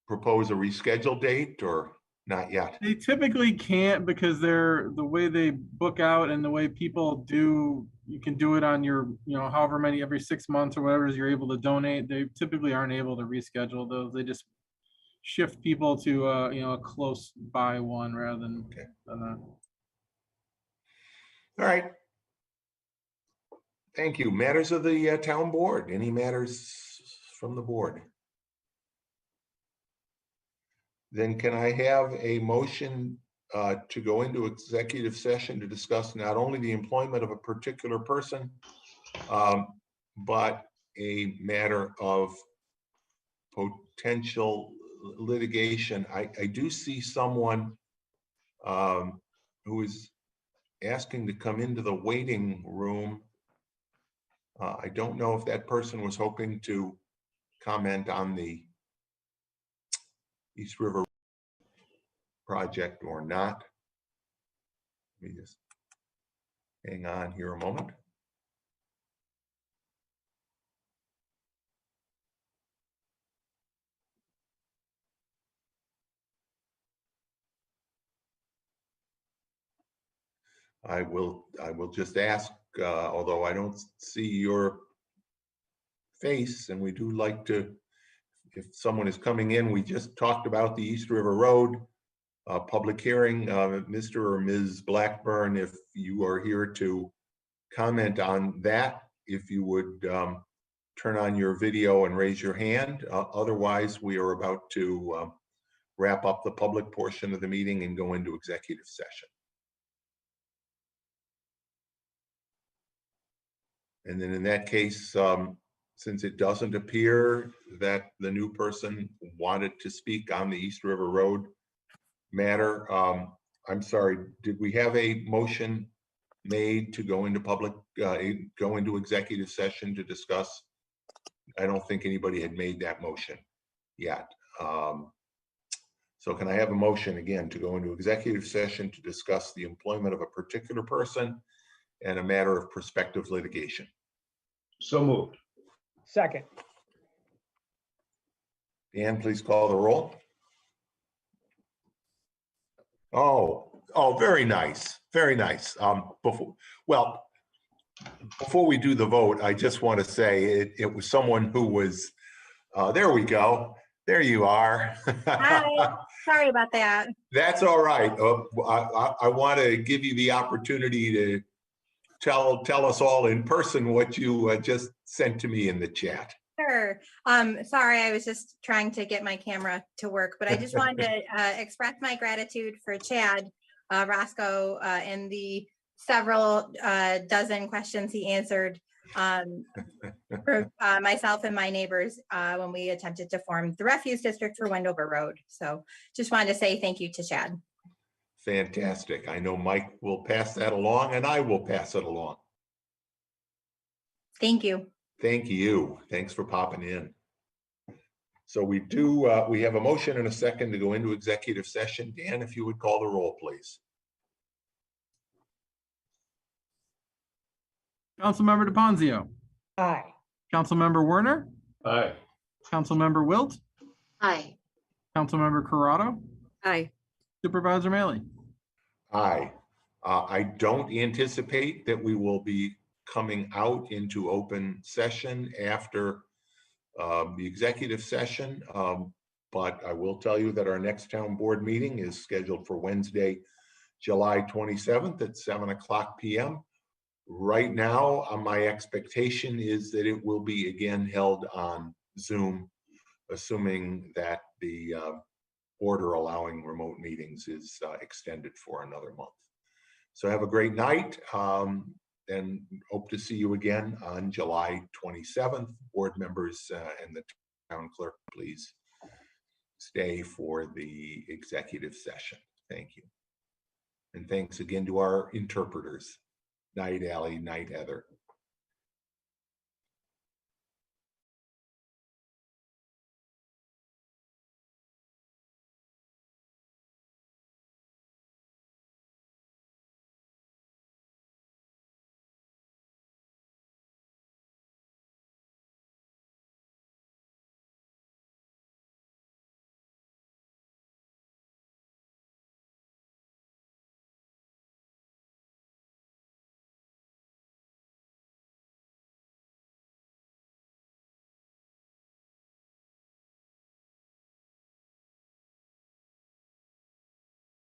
propose a rescheduled date or not yet? They typically can't because the way they book out and the way people do, you can do it on your, however many, every 6 months or whatever you're able to donate. They typically aren't able to reschedule those. They just shift people to a close by one rather than that. All right. Thank you. Matters of the town board. Any matters from the board? Then can I have a motion to go into executive session to discuss not only the employment of a particular person, but a matter of potential litigation? I do see someone who is asking to come into the waiting room. I don't know if that person was hoping to comment on the East River project or not. Let me just hang on here a moment. I will just ask, although I don't see your face, and we do like to, If someone is coming in, we just talked about the East River Road public hearing. Mr. or Ms. Blackburn, if you are here to comment on that, if you would turn on your video and raise your hand. Otherwise, we are about to wrap up the public portion of the meeting and go into executive session. And then in that case, since it doesn't appear that the new person wanted to speak on the East River Road matter, I'm sorry, did we have a motion made to go into go into executive session to discuss? I don't think anybody had made that motion yet. So can I have a motion again to go into executive session to discuss the employment of a particular person and a matter of prospective litigation? So moved. Second. Dan, please call the roll. Oh, very nice. Very nice. Before we do the vote, I just want to say it was someone who was, there we go. There you are. Hi, sorry about that. That's all right. I want to give you the opportunity to tell us all in person what you just sent to me in the chat. Sure. Sorry, I was just trying to get my camera to work, but I just wanted to express my gratitude for Chad Roscoe and the several dozen questions he answered for myself and my neighbors when we attempted to form the refuse district for Wendover Road. So just wanted to say thank you to Chad. Fantastic. I know Mike will pass that along and I will pass it along. Thank you. Thank you. Thanks for popping in. So we have a motion and a second to go into executive session. Dan, if you would call the roll, please. Councilmember DePonzio, Aye. Councilmember Werner, Aye. Councilmember Wilt, Aye. Councilmember Corrado, Aye. Supervisor Maley. Aye. I don't anticipate that we will be coming out into open session after the executive session, but I will tell you that our next town board meeting is scheduled for Wednesday, July 27th at 7:00 p.m. Right now, my expectation is that it will be again held on Zoom, assuming that the order allowing remote meetings is extended for another month. So have a great night and hope to see you again on July 27th. Board members and the town clerk, please stay for the executive session. Thank you. And thanks again to our interpreters. Night, Allie, night, Heather.